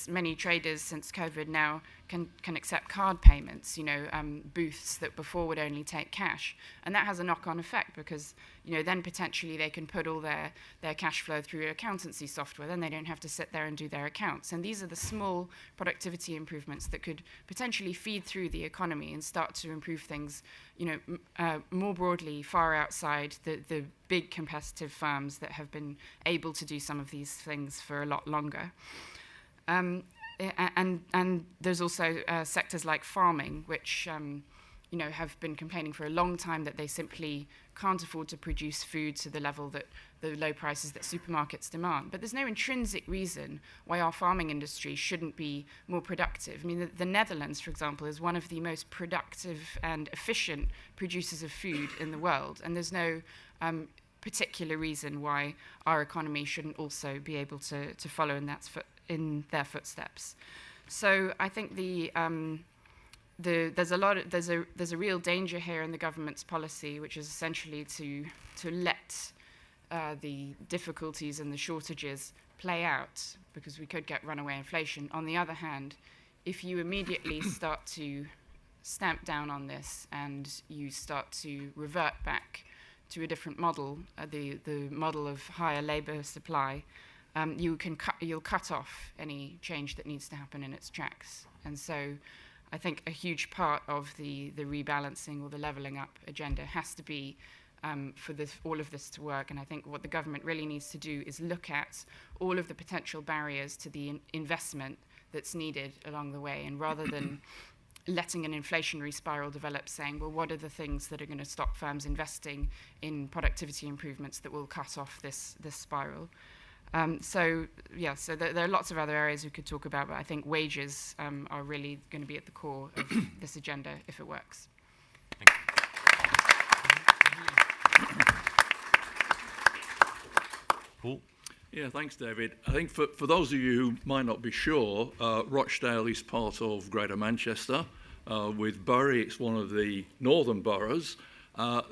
many traders since COVID now can accept card payments, booths that before would only take cash. And that has a knock-on effect because, then potentially they can put all their cash flow through accountancy software. Then they don't have to sit there and do their accounts. And these are the small productivity improvements that could potentially feed through the economy and start to improve things, more broadly, far outside the big competitive firms that have been able to do some of these things for a lot longer. And there's also sectors like farming, which have been complaining for a long time that they simply can't afford to produce food to the level that the low prices that supermarkets demand. But there's no intrinsic reason why our farming industry shouldn't be more productive. I mean, the Netherlands, for example, is one of the most productive and efficient producers of food in the world, and there's no particular reason why our economy shouldn't also be able to follow in their footsteps. So I think there's a real danger here in the government's policy, which is essentially to let the difficulties and the shortages play out, because we could get runaway inflation. On the other hand, if you immediately start to stamp down on this and you start to revert back to a different model, the model of higher labour supply, you'll cut off any change that needs to happen in its tracks. And so I think a huge part of the rebalancing or the levelling up agenda has to be for all of this to work. And I think what the government really needs to do is look at all of the potential barriers to the investment that's needed along the way, and rather than letting an inflationary spiral develop, saying, well, what are the things that are going to stop firms investing in productivity improvements that will cut off this spiral? So there are lots of other areas we could talk about, but I think wages are really going to be at the core of this agenda if it works. Thank you. Paul? Yeah, thanks, David. I think for those of you who might not be sure, Rochdale is part of Greater Manchester. With Bury, it's one of the northern boroughs.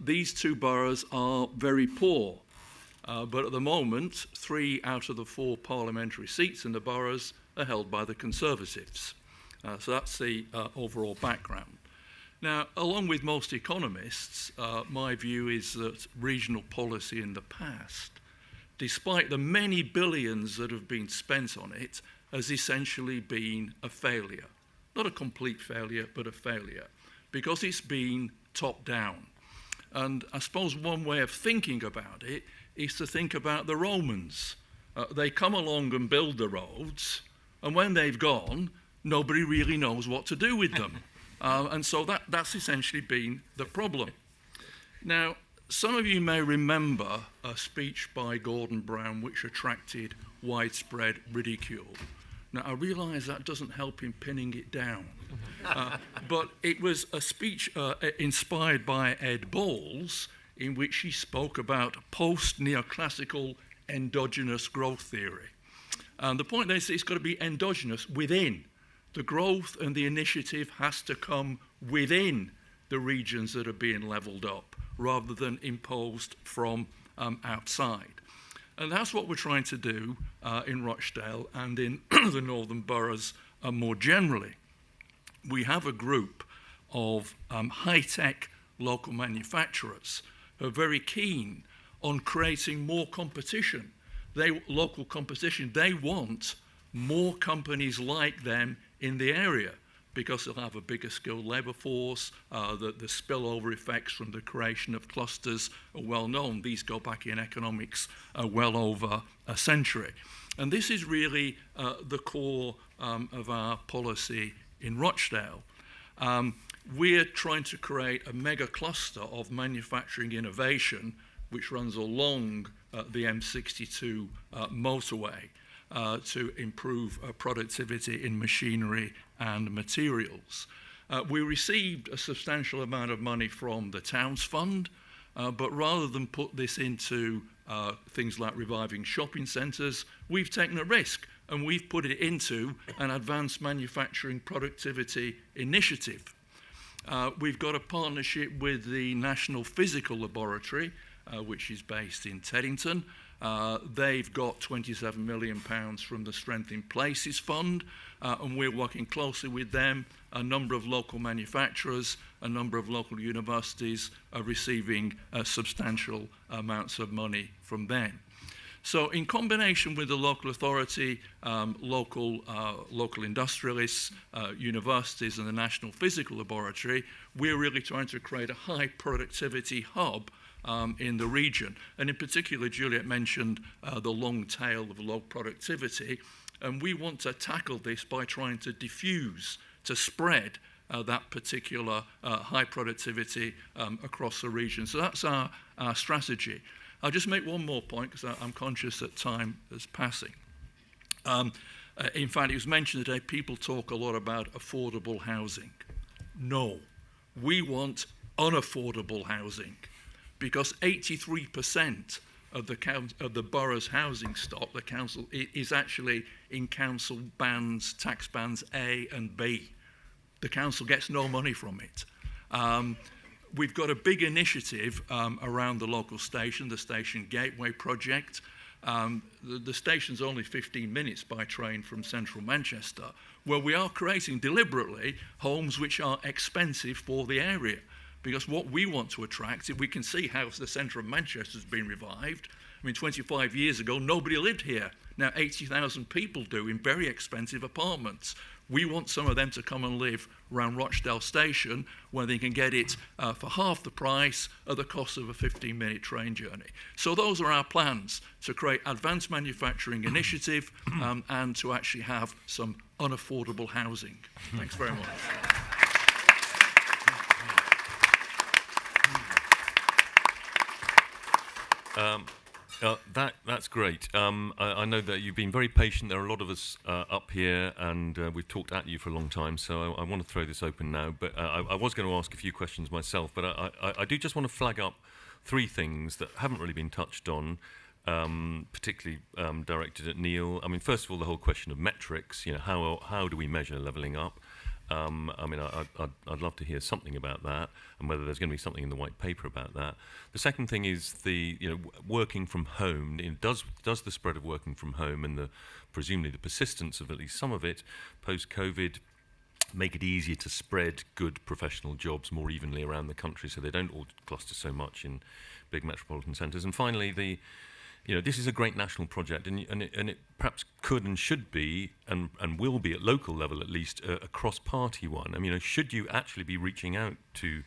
These two boroughs are very poor. But at the moment, 3 out of the 4 parliamentary seats in the boroughs are held by the Conservatives. So that's the overall background. Now, along with most economists, my view is that regional policy in the past, despite the many billions that have been spent on it, has essentially been a failure. Not a complete failure, but a failure, because it's been top down. And I suppose one way of thinking about it is to think about the Romans. They come along and build the roads, and when they've gone, nobody really knows what to do with them. And so that's essentially been the problem. Now, some of you may remember a speech by Gordon Brown which attracted widespread ridicule. Now, I realise that doesn't help in pinning it down, but it was a speech inspired by Ed Balls, in which he spoke about post-neoclassical endogenous growth theory. And the point is it's got to be endogenous, within. The growth and the initiative has to come within the regions that are being levelled up, rather than imposed from outside. And that's what we're trying to do in Rochdale and in the northern boroughs more generally. We have a group of high-tech local manufacturers who are very keen on creating more competition. Local competition. They want more companies like them in the area, because they'll have a bigger skilled labour force. The spillover effects from the creation of clusters are well known. These go back in economics well over a century. And this is really the core of our policy in Rochdale. We're trying to create a mega cluster of manufacturing innovation which runs along the M62 motorway to improve productivity in machinery and materials. We received a substantial amount of money from the Towns Fund, but rather than put this into things like reviving shopping centres, we've taken a risk and we've put it into an advanced manufacturing productivity initiative. We've got a partnership with the National Physical Laboratory, which is based in Teddington. They've got £27 million from the Strength in Places Fund, and we're working closely with them. A number of local manufacturers, a number of local universities are receiving substantial amounts of money from them. So in combination with the local authority, local industrialists, universities and the National Physical Laboratory, we're really trying to create a high productivity hub in the region. And in particular, Juliet mentioned the long tail of low productivity, and we want to tackle this by trying to diffuse, to spread that particular high productivity across the region. So that's our strategy. I'll just make one more point, because I'm conscious that time is passing. In fact, it was mentioned today, people talk a lot about affordable housing. No, we want unaffordable housing, because 83% of the borough's housing stock, the council, is actually in council bands, tax bands A and B. The council gets no money from it. We've got a big initiative around the local station, the Station Gateway project. The station's only 15 minutes by train from central Manchester, where we are creating deliberately homes which are expensive for the area. Because what we want to attract, if we can see how the centre of Manchester has been revived. I mean, 25 years ago, nobody lived here. Now 80,000 people do in very expensive apartments. We want some of them to come and live around Rochdale Station, where they can get it for half the price at the cost of a 15-minute train journey. So those are our plans, to create advanced manufacturing initiative and to actually have some unaffordable housing. Thanks very much. That's great. I know that you've been very patient. There are a lot of us up here, and we've talked at you for a long time, so I want to throw this open now. But I was going to ask a few questions myself, but I do just want to flag up three things that haven't really been touched on, particularly directed at Neil. I mean, first of all, the whole question of metrics. You know, how do we measure levelling up? I mean, I'd love to hear something about that, and whether there's going to be something in the white paper about that. The second thing is the working from home. Does the spread of working from home and presumably the persistence of at least some of it post-COVID make it easier to spread good professional jobs more evenly around the country, so they don't all cluster so much in big metropolitan centres? And finally, this is a great national project, and it perhaps could and should be, and will be at local level at least, a cross-party one. I mean, should you actually be reaching out to?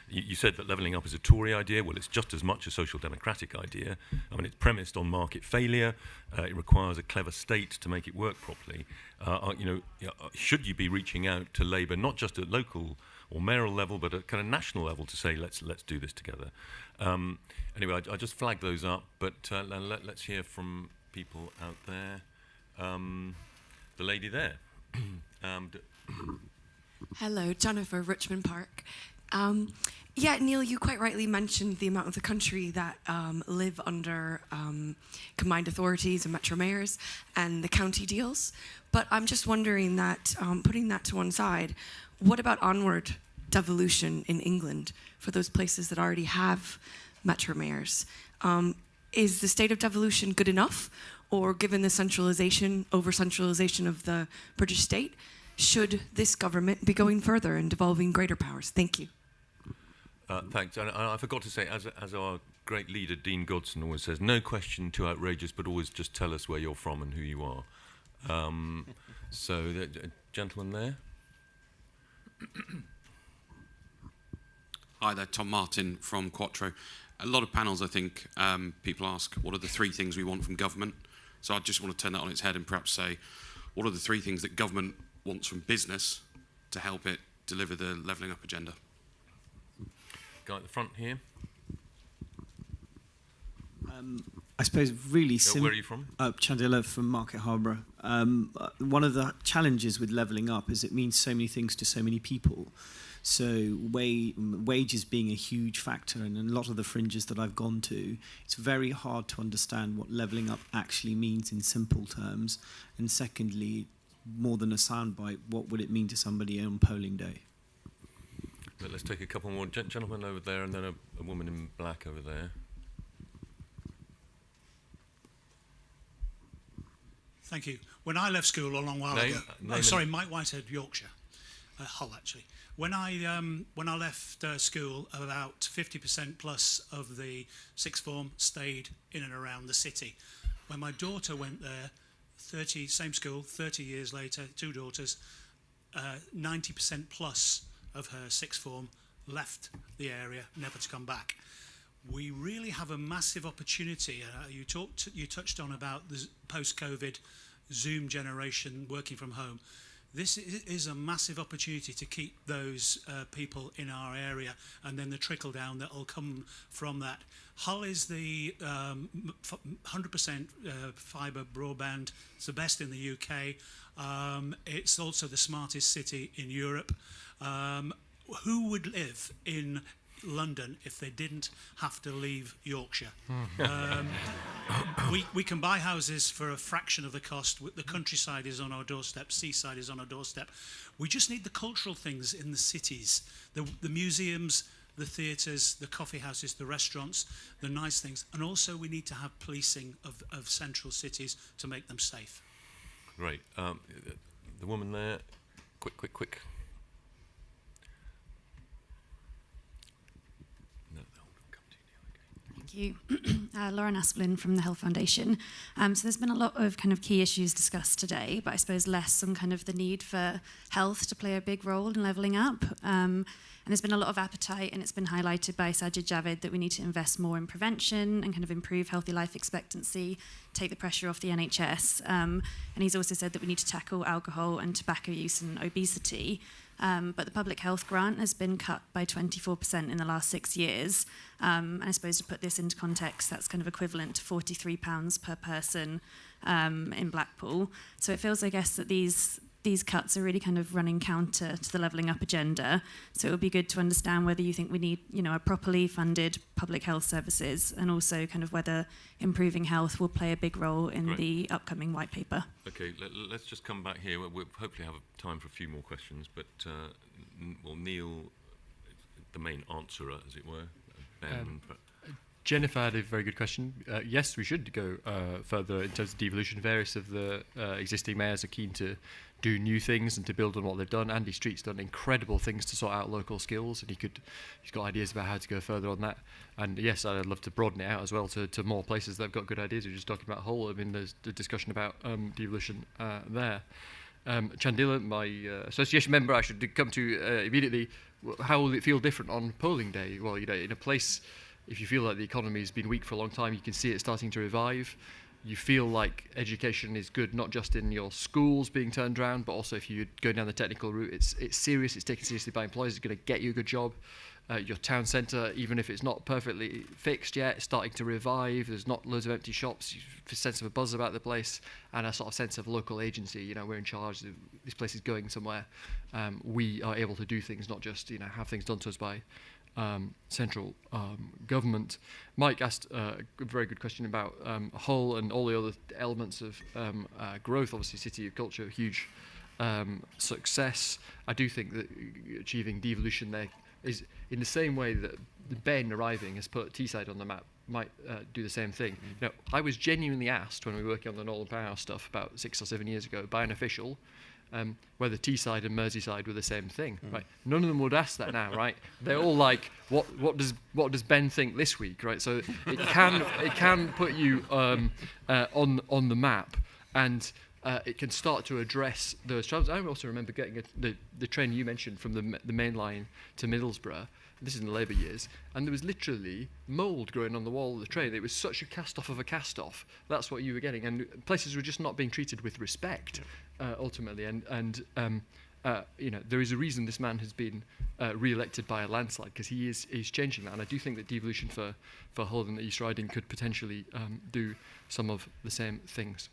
You said that levelling up is a Tory idea. Well, it's just as much a social democratic idea. I mean, it's premised on market failure. It requires a clever state to make it work properly. Should you be reaching out to Labour, not just at local or mayoral level, but at kind of national level, to say let's do this together? Anyway, I just flagged those up, but let's hear from people out there. the lady there. Hello, Jennifer, Richmond Park. Yeah, Neil, you quite rightly mentioned the amount of the country that live under combined authorities and metro mayors and the county deals. But I'm just wondering that, putting that to one side, what about onward devolution in England for those places that already have metro mayors? Is the state of devolution good enough? Or given the over-centralisation of the British state, should this government be going further and devolving greater powers? Thank you. Thanks. And I forgot to say, as our great leader, Dean Godson, always says, no question too outrageous, but always just tell us where you're from and who you are. So, the gentleman there. Hi there, Tom Martin from Quattro. A lot of panels, I think, people ask, what are the 3 things we want from government? So I just want to turn that on its head and perhaps say, what are the 3 things that government wants from business to help it deliver the levelling up agenda? Guy at the front here. I suppose really where are you from? Chandler from Market Harborough. One of the challenges with levelling up is it means so many things to so many people. So wages being a huge factor, and in a lot of the fringes that I've gone to, it's very hard to understand what levelling up actually means in simple terms. And secondly, more than a soundbite, what would it mean to somebody on polling day? Let's take a couple more. Gentleman over there, and then a woman in black over there. Thank you. When I left school a long while ago, Mike Whitehead, Yorkshire, Hull actually. When I left school, about 50% plus of the sixth form stayed in and around the city. When my daughter went there, same school, 30 years later, 2 daughters, 90% plus of her sixth form left the area, never to come back. We really have a massive opportunity. You touched on about the post-COVID Zoom generation working from home. This is a massive opportunity to keep those people in our area, and then the trickle down that will come from that. Hull is the 100% fibre broadband. It's the best in the UK. It's also the smartest city in Europe. Who would live in London if they didn't have to leave Yorkshire? We can buy houses for a fraction of the cost. The countryside is on our doorstep, seaside is on our doorstep. We just need the cultural things in the cities, the museums, the theatres, the coffee houses, the restaurants, the nice things. And also we need to have policing of central cities to make them safe. Right. The woman there. Quick. Thank you. Lauren Asplin from the Health Foundation. So there's been a lot of kind of key issues discussed today, but I suppose less on kind of the need for health to play a big role in levelling up. And there's been a lot of appetite, and it's been highlighted by Sajid Javid that we need to invest more in prevention and kind of improve healthy life expectancy, take the pressure off the NHS. And he's also said that we need to tackle alcohol and tobacco use and obesity. But the public health grant has been cut by 24% in the last 6 years. And I suppose to put this into context, that's kind of equivalent to £43 per person in Blackpool. So it feels, I guess, that these cuts are really kind of running counter to the levelling up agenda. So it would be good to understand whether you think we need, a properly funded public health services, and also kind of whether improving health will play a big role in the upcoming white paper. Okay, let's just come back here. We'll hopefully have time for a few more questions, but Neil, the main answerer, as it were. Ben, Jennifer had a very good question. Yes, we should go further in terms of devolution. Various of the existing mayors are keen to do new things and to build on what they've done. Andy Street's done incredible things to sort out local skills, and he's got ideas about how to go further on that. And yes, I'd love to broaden it out as well to more places that have got good ideas. We're just talking about Hull. I mean, there's the discussion about devolution there. Chandila, my association member, I should come to immediately. How will it feel different on polling day? Well, in a place, if you feel like the economy has been weak for a long time, you can see it starting to revive. You feel like education is good, not just in your schools being turned around, but also if you go down the technical route, it's serious, it's taken seriously by employers, it's going to get you a good job. your town centre, even if it's not perfectly fixed yet, starting to revive. There's not loads of empty shops, a sense of a buzz about the place, and a sort of sense of local agency. You know, we're in charge. This place is going somewhere. We are able to do things, not just have things done to us by central government. Mike asked a very good question about Hull and all the other elements of growth. Obviously, City of Culture, huge success. I do think that achieving devolution there is in the same way that Ben arriving has put Teesside on the map, might do the same thing. You know, I was genuinely asked when we were working on the Northern Powerhouse stuff about 6 or 7 years ago by an official whether Teesside and Merseyside were the same thing. Right? None of them would ask that now, right? They're all like, what does Ben think this week, right? So it can put you on the map, and it can start to address those challenges. I also remember getting the train you mentioned from the main line to Middlesbrough. This is in the Labour years, and there was literally mould growing on the wall of the train. It was such a cast-off of a cast-off. That's what you were getting, and places were just not being treated with respect, ultimately. And there is a reason this man has been re-elected by a landslide, because he's changing that. And I do think that devolution for Hull and the East Riding could potentially do some of the same things.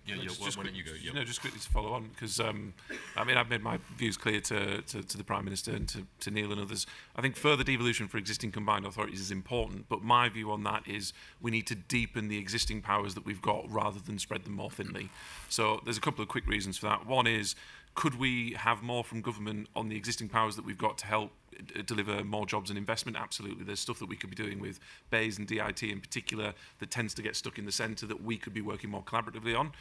Why don't you go? No, just quickly to follow on, because I've made my views clear to the Prime Minister and to Neil and others. I think further devolution for existing combined authorities is important, but my view on that is we need to deepen the existing powers that we've got rather than spread them more thinly. So there's a couple of quick reasons for that. One is, could we have more from government on the existing powers that we've got to help deliver more jobs and investment? Absolutely. There's stuff that we could be doing with BEIS and DIT in particular that tends to get stuck in the centre that we could be working more collaboratively on.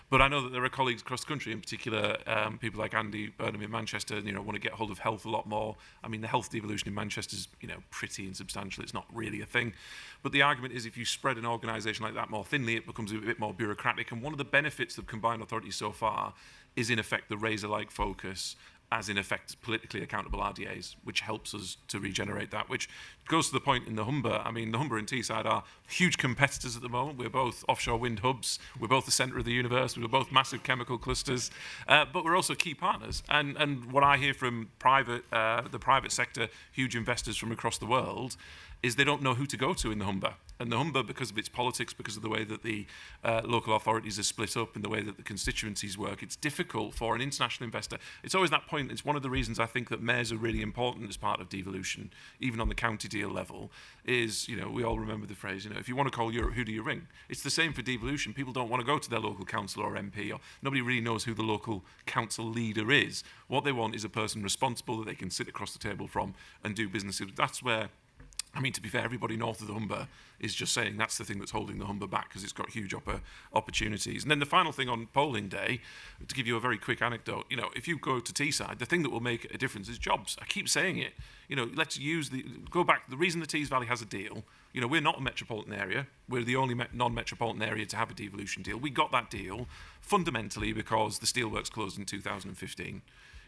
But I know that there are colleagues across the country, in particular people like Andy Burnham in Manchester, want to get hold of health a lot more. I mean, the health devolution in Manchester is pretty insubstantial. It's not really a thing. But the argument is, if you spread an organisation like that more thinly, it becomes a bit more bureaucratic. And one of the benefits of combined authorities so far is, in effect, the razor-like focus, as in effect politically accountable RDAs, which helps us to regenerate that, which goes to the point in the Humber. I mean, the Humber and Teesside are huge competitors at the moment. We're both offshore wind hubs. We're both the centre of the universe. We're both massive chemical clusters, but we're also key partners. And what I hear from the private sector, huge investors from across the world, is they don't know who to go to in the Humber. And the Humber, because of its politics, because of the way that the local authorities are split up and the way that the constituencies work, it's difficult for an international investor. It's always that point. It's one of the reasons I think that mayors are really important as part of devolution, even on the county deal level, is, we all remember the phrase, if you want to call Europe, who do you ring? It's the same for devolution. People don't want to go to their local council or MP, or nobody really knows who the local council leader is. What they want is a person responsible that they can sit across the table from and do business with. That's where, to be fair, everybody north of the Humber is just saying that's the thing that's holding the Humber back, because it's got huge opportunities. And then the final thing on polling day, to give you a very quick anecdote, if you go to Teesside, the thing that will make a difference is jobs. I keep saying it. Let's go back. The reason the Tees Valley has a deal, we're not a metropolitan area. We're the only non-metropolitan area to have a devolution deal. We got that deal fundamentally because the steelworks closed in 2015.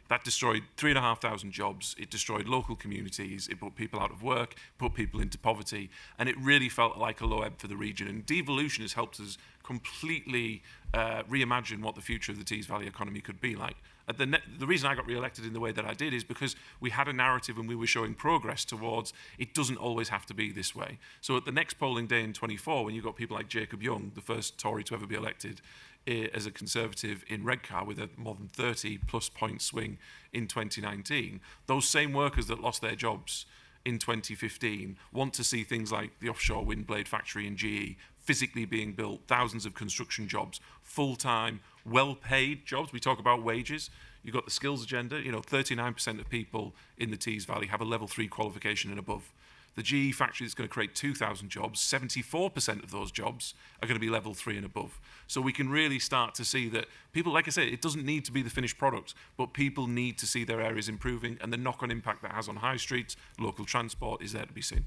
That destroyed 3,500 jobs. It destroyed local communities. It put people out of work, put people into poverty, and it really felt like a low ebb for the region. And devolution has helped us completely reimagine what the future of the Tees Valley economy could be like. The reason I got re-elected in the way that I did is because we had a narrative and we were showing progress towards it doesn't always have to be this way. So at the next polling day in 24, when you got people like Jacob Young, the first Tory to ever be elected as a Conservative in Redcar with a more than 30-plus point swing in 2019, those same workers that lost their jobs in 2015 want to see things like the offshore wind blade factory in GE physically being built, thousands of construction jobs, full-time, well-paid jobs. We talk about wages. You've got the skills agenda. 39% of people in the Tees Valley have a level 3 qualification and above. The GE factory that's going to create 2,000 jobs, 74% of those jobs are going to be level 3 and above. So we can really start to see that people, like I say, it doesn't need to be the finished product, but people need to see their areas improving, and the knock-on impact that has on high streets, local transport is there to be seen.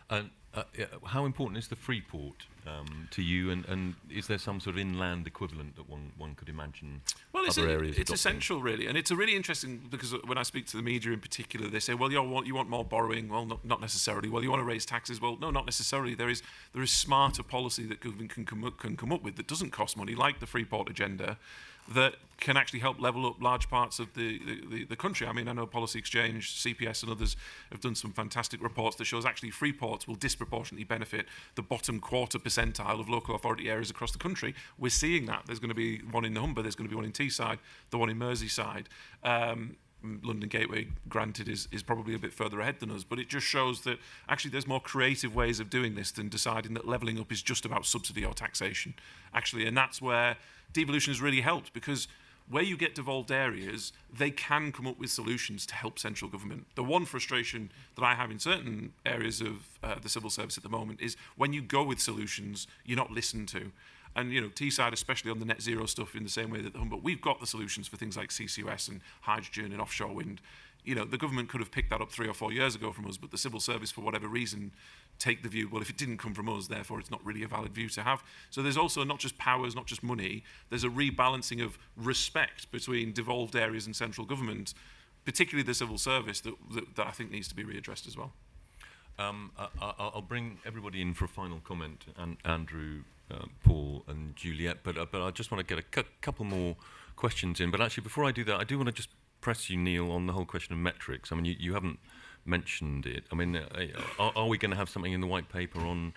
How important is the Freeport to you? And is there some sort of inland equivalent that one could imagine? Well, it's it's essential, really, and it's a really interesting, because when I speak to the media in particular, they say, "Well, you want more borrowing?" Well, not necessarily. Well, you want to raise taxes? Well, no, not necessarily. There is smarter policy that government can come up with that doesn't cost money, like the Freeport agenda, that can actually help level up large parts of the country. I mean, I know Policy Exchange, CPS and others have done some fantastic reports that shows actually free ports will disproportionately benefit the bottom quarter percentile of local authority areas across the country. We're seeing that. There's going to be one in the Humber, there's going to be one in Teesside, the one in Merseyside. London Gateway, granted, is probably a bit further ahead than us, but it just shows that actually there's more creative ways of doing this than deciding that levelling up is just about subsidy or taxation, actually. And that's where devolution has really helped, because where you get devolved areas, they can come up with solutions to help central government. The one frustration that I have in certain areas of the civil service at the moment is when you go with solutions, you're not listened to. And, you know, Teesside, especially on the net zero stuff, in the same way that the Humber, we've got the solutions for things like CCUS and hydrogen and offshore wind. You know, the government could have picked that up 3 or 4 years ago from us, but the civil service, for whatever reason, take the view, well, if it didn't come from us, therefore it's not really a valid view to have. So there's also not just powers, not just money, there's a rebalancing of respect between devolved areas and central government, particularly the civil service, that I think needs to be readdressed as well. I'll bring everybody in for a final comment, and Andrew, Paul and Juliet, but I just want to get a couple more questions in. But actually, before I do that, I do want to just press you, Neil, on the whole question of metrics. I mean, you haven't mentioned it. I mean, are we going to have something in the white paper on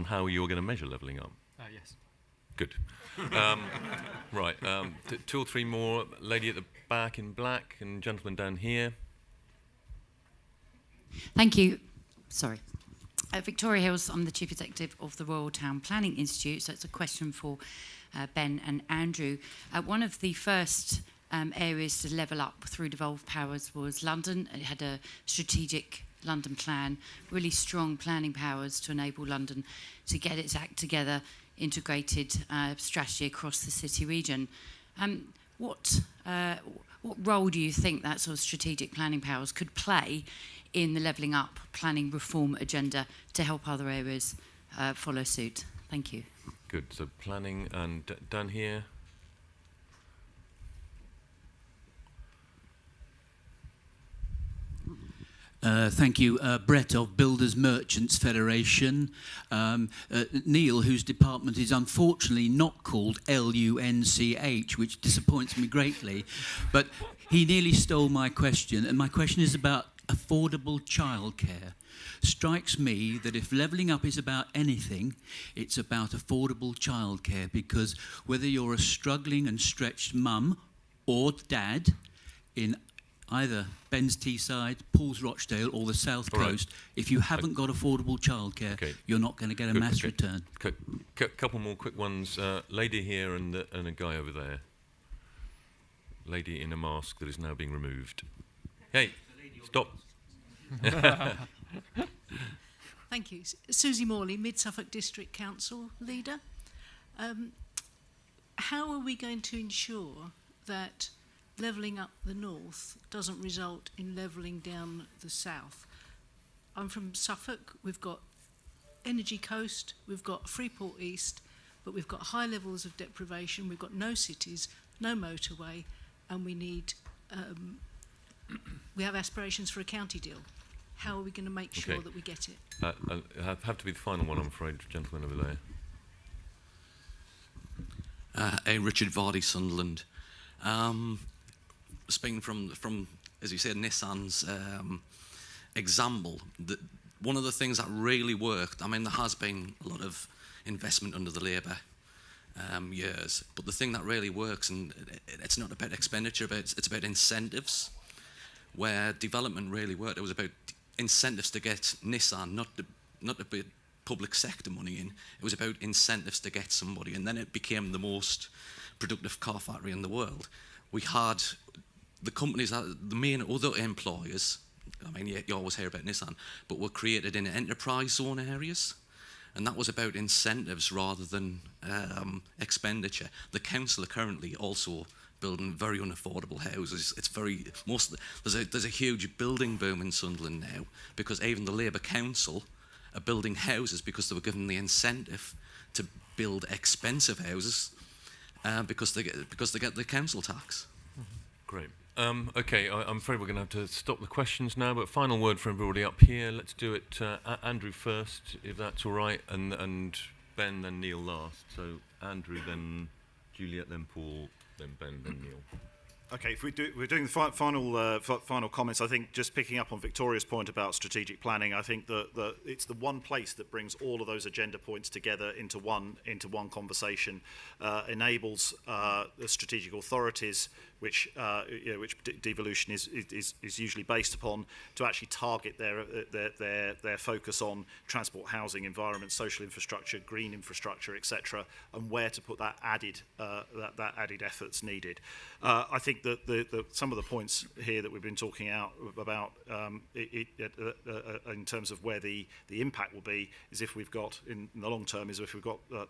how you're going to measure levelling up? Yes. Good. Right. 2 or 3 more. Lady at the back in black and gentleman down here. Thank you. Sorry. Victoria Hills, I'm the Chief Executive of the Royal Town Planning Institute, so it's a question for Ben and Andrew. One of the first areas to level up through devolved powers was London. It had a strategic London plan, really strong planning powers to enable London to get its act together, integrated strategy across the city region. What role do you think that sort of strategic planning powers could play in the levelling up planning reform agenda to help other areas follow suit? Thank you. Good. So planning, and down here. Thank you. Brett of Builders Merchants Federation. Neil, whose department is unfortunately not called LUNCH, which disappoints me greatly, but he nearly stole my question, and my question is about affordable childcare. Strikes me that if levelling up is about anything, it's about affordable childcare, because whether you're a struggling and stretched mum or dad in either Ben's Teesside, Paul's Rochdale or the South Coast, if you haven't got affordable childcare, you're not going to get a mass return. Couple more quick ones. Lady here and a guy over there. Lady in a mask that is now being removed. Hey, stop. Thank you. Susie Morley, Mid-Suffolk District Council leader. How are we going to ensure that levelling up the north doesn't result in levelling down the south? I'm from Suffolk. We've got Energy Coast, we've got Freeport East, but we've got high levels of deprivation, we've got no cities, no motorway, and we need we have aspirations for a county deal. How are we going to make sure that we get it? It'll have to be the final one, I'm afraid, gentleman over there. Richard Vardy, Sunderland. Speaking from, as you said, Nissan's example, one of the things that really worked, I mean, there has been a lot of investment under the Labour years, but the thing that really works, and it's not about expenditure, but it's about incentives. Where development really worked, it was about incentives to get Nissan, not to put public sector money in. It was about incentives to get somebody, and then it became the most productive car factory in the world. We had the companies, the main other employers, I mean, you always hear about Nissan, but were created in enterprise zone areas, and that was about incentives rather than expenditure. The council are currently also building very unaffordable houses. It's there's a huge building boom in Sunderland now, because even the Labour Council are building houses because they were given the incentive to build expensive houses because they get the council tax. Great. Okay, I'm afraid we're going to have to stop the questions now, but final word for everybody up here. Let's do it, Andrew first, if that's all right, and Ben, then Neil last. So Andrew, then Juliet, then Paul, then Ben, then Neil. Okay, if we're doing the final comments, I think just picking up on Victoria's point about strategic planning, I think that it's the one place that brings all of those agenda points together into one conversation, enables the strategic authorities, which devolution is usually based upon, to actually target their focus on transport, housing, environment, social infrastructure, green infrastructure, etc., and where to put that added efforts needed. I think that some of the points here that we've been talking about in terms of where the impact will be is if we've got in the long term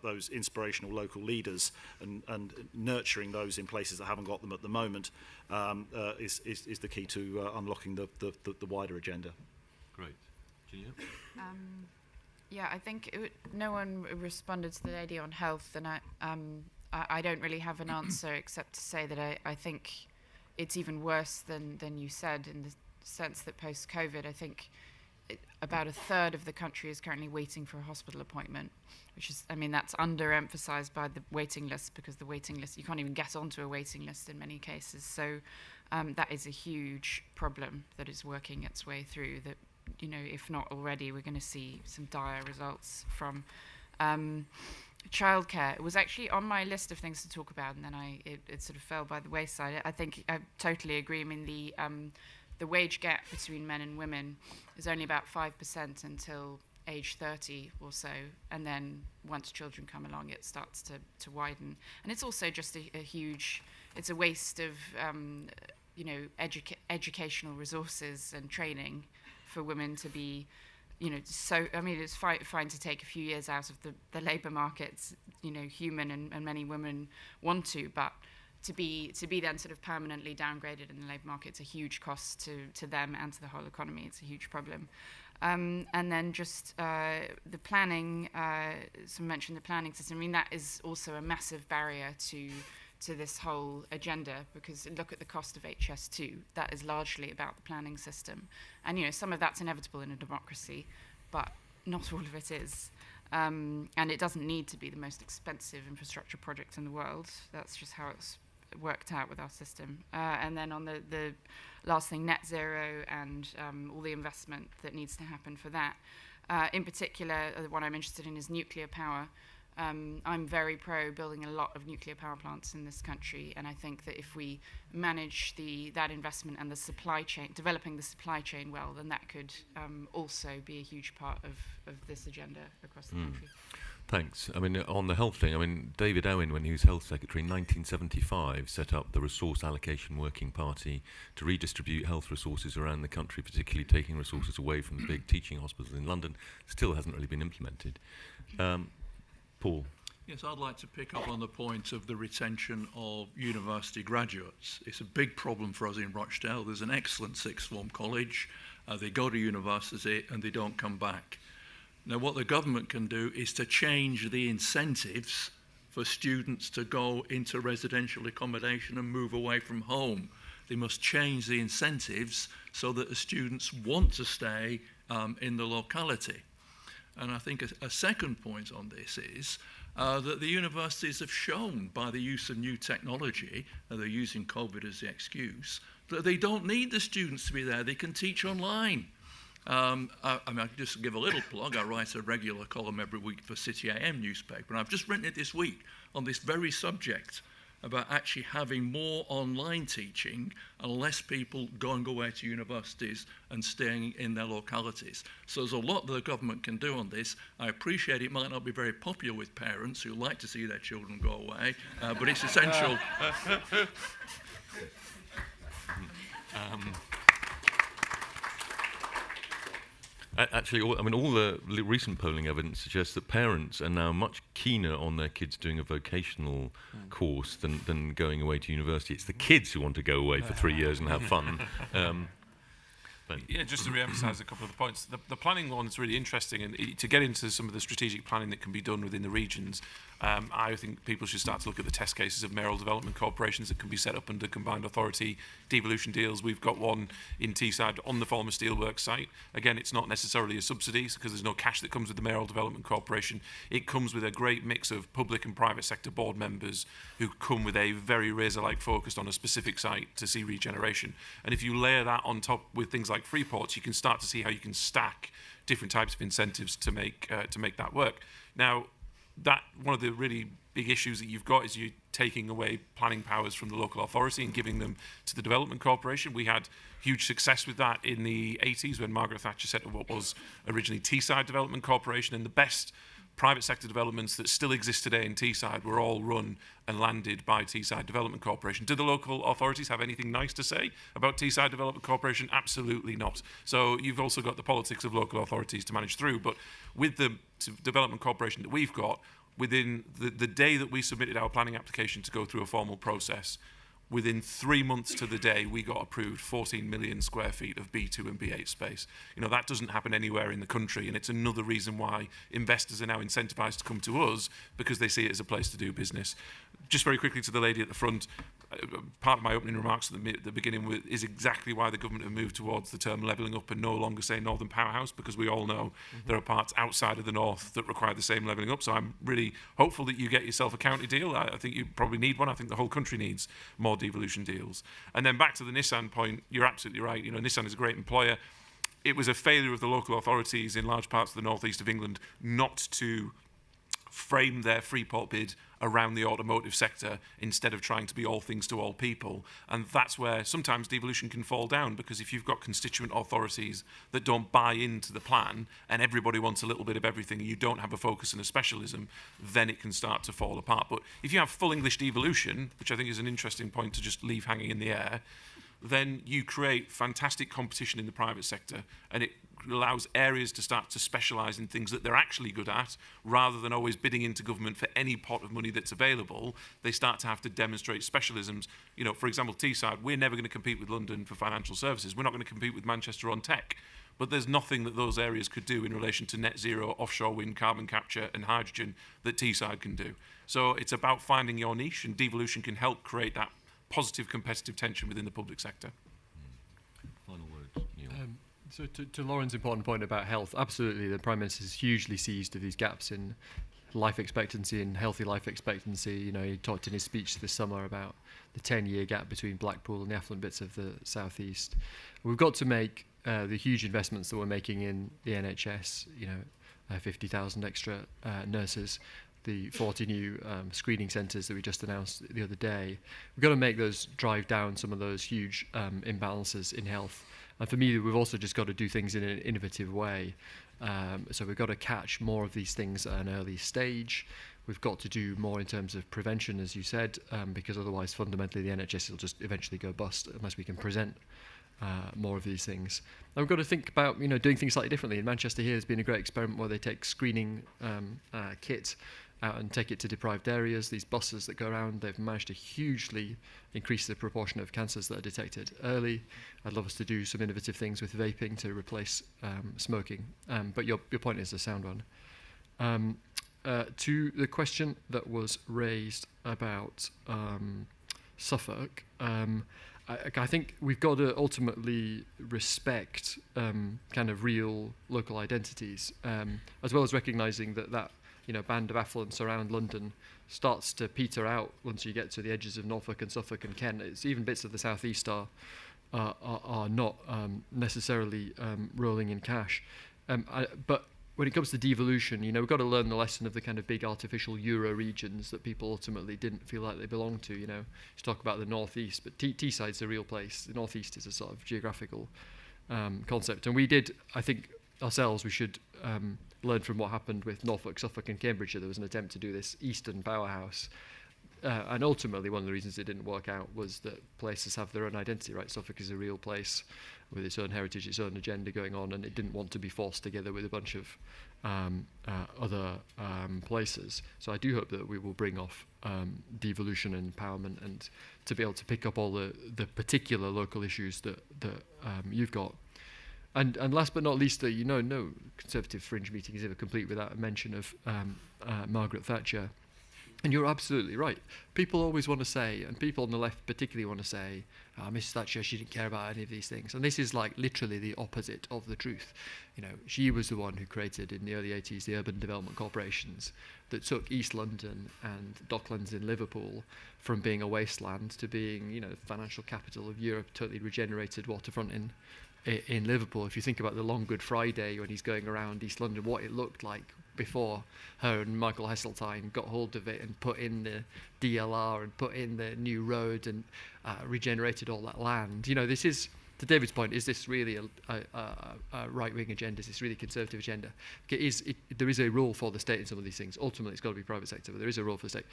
those inspirational local leaders and nurturing those in places that haven't got them at the moment is the key to unlocking the wider agenda. Great. Juliet? Yeah, I think no one responded to the lady on health, and I don't really have an answer except to say that I think it's even worse than you said, in the sense that post-COVID, I think about a third of the country is currently waiting for a hospital appointment, which is, that's underemphasized by the waiting list, because the waiting list, you can't even get onto a waiting list in many cases. So that is a huge problem that is working its way through, that, if not already, we're going to see some dire results from. Childcare, it was actually on my list of things to talk about, and then it sort of fell by the wayside. I think I totally agree. The wage gap between men and women is only about 5% until age 30 or so, and then once children come along, it starts to widen. And it's also just it's a waste of educational resources and training for women to be. It's fine to take a few years out of the labour markets, human and many women want to, but to be then sort of permanently downgraded in the labour market, it's a huge cost to them and to the whole economy. It's a huge problem. And then just the planning, someone mentioned the planning system. That is also a massive barrier to this whole agenda, because look at the cost of HS2. That is largely about the planning system. And, some of that's inevitable in a democracy, but not all of it is. And it doesn't need to be the most expensive infrastructure project in the world. That's just how it's worked out with our system. And then on the last thing, net zero and all the investment that needs to happen for that. In particular, the one I'm interested in is nuclear power. I'm very pro building a lot of nuclear power plants in this country, and I think that if we manage that investment and the supply chain, developing the supply chain well, then that could also be a huge part of this agenda across the country. Thanks. On the health thing, David Owen, when he was Health Secretary in 1975, set up the Resource Allocation Working Party to redistribute health resources around the country, particularly taking resources away from the big teaching hospitals in London. Still hasn't really been implemented. Paul? Yes, I'd like to pick up on the point of the retention of university graduates. It's a big problem for us in Rochdale. There's an excellent sixth form college. They go to university and they don't come back. Now, what the government can do is to change the incentives for students to go into residential accommodation and move away from home. They must change the incentives so that the students want to stay in the locality. And I think a second point on this is that the universities have shown by the use of new technology, and they're using COVID as the excuse, that they don't need the students to be there. They can teach online. I can just give a little plug. I write a regular column every week for City AM newspaper, and I've just written it this week on this very subject, about actually having more online teaching and less people going away to universities and staying in their localities. So there's a lot that the government can do on this. I appreciate it might not be very popular with parents who like to see their children go away, but it's essential. Actually, all the recent polling evidence suggests that parents are now much keener on their kids doing a vocational course than going away to university. It's the kids who want to go away for 3 years and have fun. Ben. Yeah, just to re-emphasise a couple of the points. The planning one is really interesting, and to get into some of the strategic planning that can be done within the regions, I think people should start to look at the test cases of mayoral development corporations that can be set up under combined authority devolution deals. We've got one in Teesside on the former steelworks site. Again, it's not necessarily a subsidy because there's no cash that comes with the mayoral development corporation. It comes with a great mix of public and private sector board members who come with a very razor-like focus on a specific site to see regeneration. And if you layer that on top with things like free ports, you can start to see how you can stack different types of incentives to make that work. Now, that one of the really big issues that you've got is you taking away planning powers from the local authority and giving them to the development corporation. We had huge success with that in the 80s when Margaret Thatcher set up what was originally Teesside Development Corporation, and the best private sector developments that still exist today in Teesside were all run and landed by Teesside Development Corporation. Do the local authorities have anything nice to say about Teesside Development Corporation? Absolutely not. So you've also got the politics of local authorities to manage through. But with the development corporation that we've got, within the day that we submitted our planning application to go through a formal process, within 3 months to the day, we got approved 14 million square feet of B2 and B8 space. You know, that doesn't happen anywhere in the country, and it's another reason why investors are now incentivized to come to us, because they see it as a place to do business. Just very quickly to the lady at the front, part of my opening remarks at the beginning is exactly why the government have moved towards the term levelling up and no longer say Northern Powerhouse, because we all know there are parts outside of the north that require the same levelling up. So I'm really hopeful that you get yourself a county deal. I think you probably need one. I think the whole country needs more devolution deals. And then back to the Nissan point, you're absolutely right. You know, Nissan is a great employer. It was a failure of the local authorities in large parts of the northeast of England not to frame their Freeport bid around the automotive sector instead of trying to be all things to all people. And that's where sometimes devolution can fall down, because if you've got constituent authorities that don't buy into the plan and everybody wants a little bit of everything and you don't have a focus and a specialism, then it can start to fall apart. But if you have full English devolution, which I think is an interesting point to just leave hanging in the air, then you create fantastic competition in the private sector, and it allows areas to start to specialise in things that they're actually good at, rather than always bidding into government for any pot of money that's available. They start to have to demonstrate specialisms. You know, for example, Teesside, we're never going to compete with London for financial services. We're not going to compete with Manchester on tech. But there's nothing that those areas could do in relation to net zero, offshore wind, carbon capture and hydrogen that Teesside can do. So it's about finding your niche, and devolution can help create that positive competitive tension within the public sector. Final words, Neil. So to Lauren's important point about health, absolutely, the Prime Minister is hugely seized of these gaps in life expectancy and healthy life expectancy. You know, he talked in his speech this summer about the 10-year gap between Blackpool and the affluent bits of the southeast. We've got to make the huge investments that we're making in the NHS, you know, 50,000 extra nurses, the 40 new screening centres that we just announced the other day. We've got to make those drive down some of those huge imbalances in health. And for me, we've also just got to do things in an innovative way. So we've got to catch more of these things at an early stage. We've got to do more in terms of prevention, as you said, because otherwise, fundamentally, the NHS will just eventually go bust unless we can present more of these things. And we've got to think about, you know, doing things slightly differently. In Manchester here, there's been a great experiment where they take screening kit out and take it to deprived areas. These buses that go around, they've managed to hugely increase the proportion of cancers that are detected early. I'd love us to do some innovative things with vaping to replace smoking. But your point is a sound one. To the question that was raised about Suffolk, I think we've got to ultimately respect kind of real local identities, as well as recognising that you know, band of affluence around London starts to peter out once you get to the edges of Norfolk and Suffolk and Kent. It's even bits of the southeast are not necessarily rolling in cash. But when it comes to devolution, you know, we've got to learn the lesson of the kind of big artificial Euro regions that people ultimately didn't feel like they belonged to. You know, you talk about the northeast, but Teesside's a real place. The northeast is a sort of geographical concept, and we did, I think, ourselves, we should learn from what happened with Norfolk, Suffolk and Cambridgeshire. There was an attempt to do this eastern powerhouse. And ultimately, one of the reasons it didn't work out was that places have their own identity, right? Suffolk is a real place with its own heritage, its own agenda going on, and it didn't want to be forced together with a bunch of other places. So I do hope that we will bring off devolution and empowerment, and to be able to pick up all the particular local issues that you've got. And last but not least, no Conservative fringe meeting is ever complete without a mention of Margaret Thatcher. And you're absolutely right. People always want to say, and people on the left particularly want to say, Mrs. Thatcher, she didn't care about any of these things. And this is like literally the opposite of the truth. She was the one who created in the early 80s the urban development corporations that took East London and Docklands in Liverpool from being a wasteland to being, the financial capital of Europe, totally regenerated waterfront in Liverpool. If you think about the long Good Friday when he's going around East London, what it looked like before her and Michael Heseltine got hold of it and put in the DLR and put in the new road and regenerated all that land. This is, to David's point, is this really a right-wing agenda? Is this really a Conservative agenda? There is a role for the state in some of these things. Ultimately, it's got to be private sector, but there is a role for the state.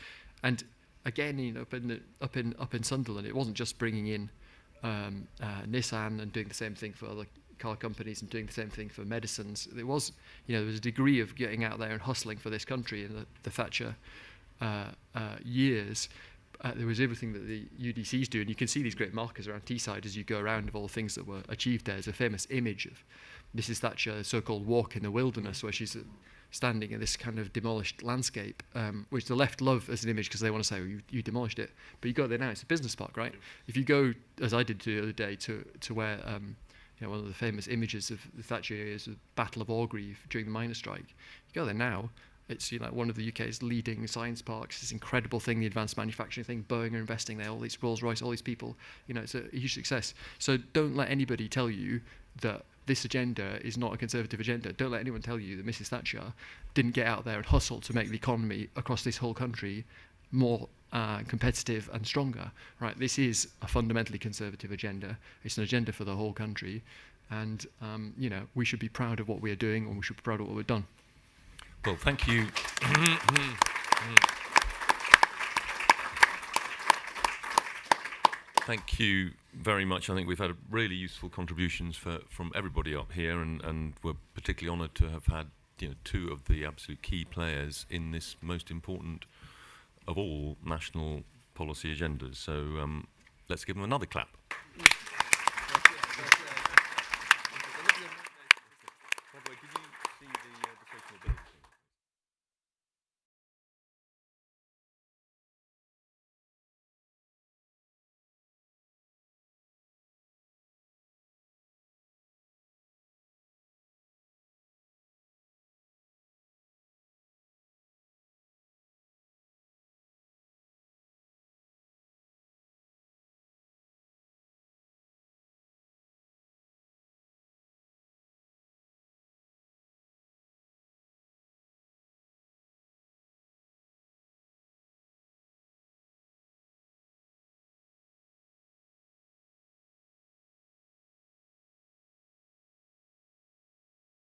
And again, up in Sunderland, it wasn't just bringing in Nissan and doing the same thing for other car companies and doing the same thing for medicines. There was a degree of getting out there and hustling for this country in the Thatcher years. There was everything that the UDCs do, and you can see these great markers around Teesside as you go around of all the things that were achieved there. There's a famous image of Mrs. Thatcher, so-called walk in the wilderness, where she's standing in this kind of demolished landscape, which the left love as an image because they want to say, you demolished it. But you go there now, it's a business park, right? If you go, as I did the other day, to where one of the famous images of the Thatcher years, the Battle of Orgreave during the miners' strike, you go there now, it's one of the UK's leading science parks, this incredible thing, the advanced manufacturing thing, Boeing are investing there, all these Rolls-Royce, all these people, it's a huge success. So don't let anybody tell you that this agenda is not a Conservative agenda. Don't let anyone tell you that Mrs. Thatcher didn't get out there and hustle to make the economy across this whole country more competitive and stronger. Right? This is a fundamentally Conservative agenda. It's an agenda for the whole country, and we should be proud of what we are doing, and we should be proud of what we've done. Well, thank you. Thank you very much. I think we've had really useful contributions from everybody up here, and we're particularly honoured to have had two of the absolute key players in this most important of all national policy agendas. So let's give them another clap.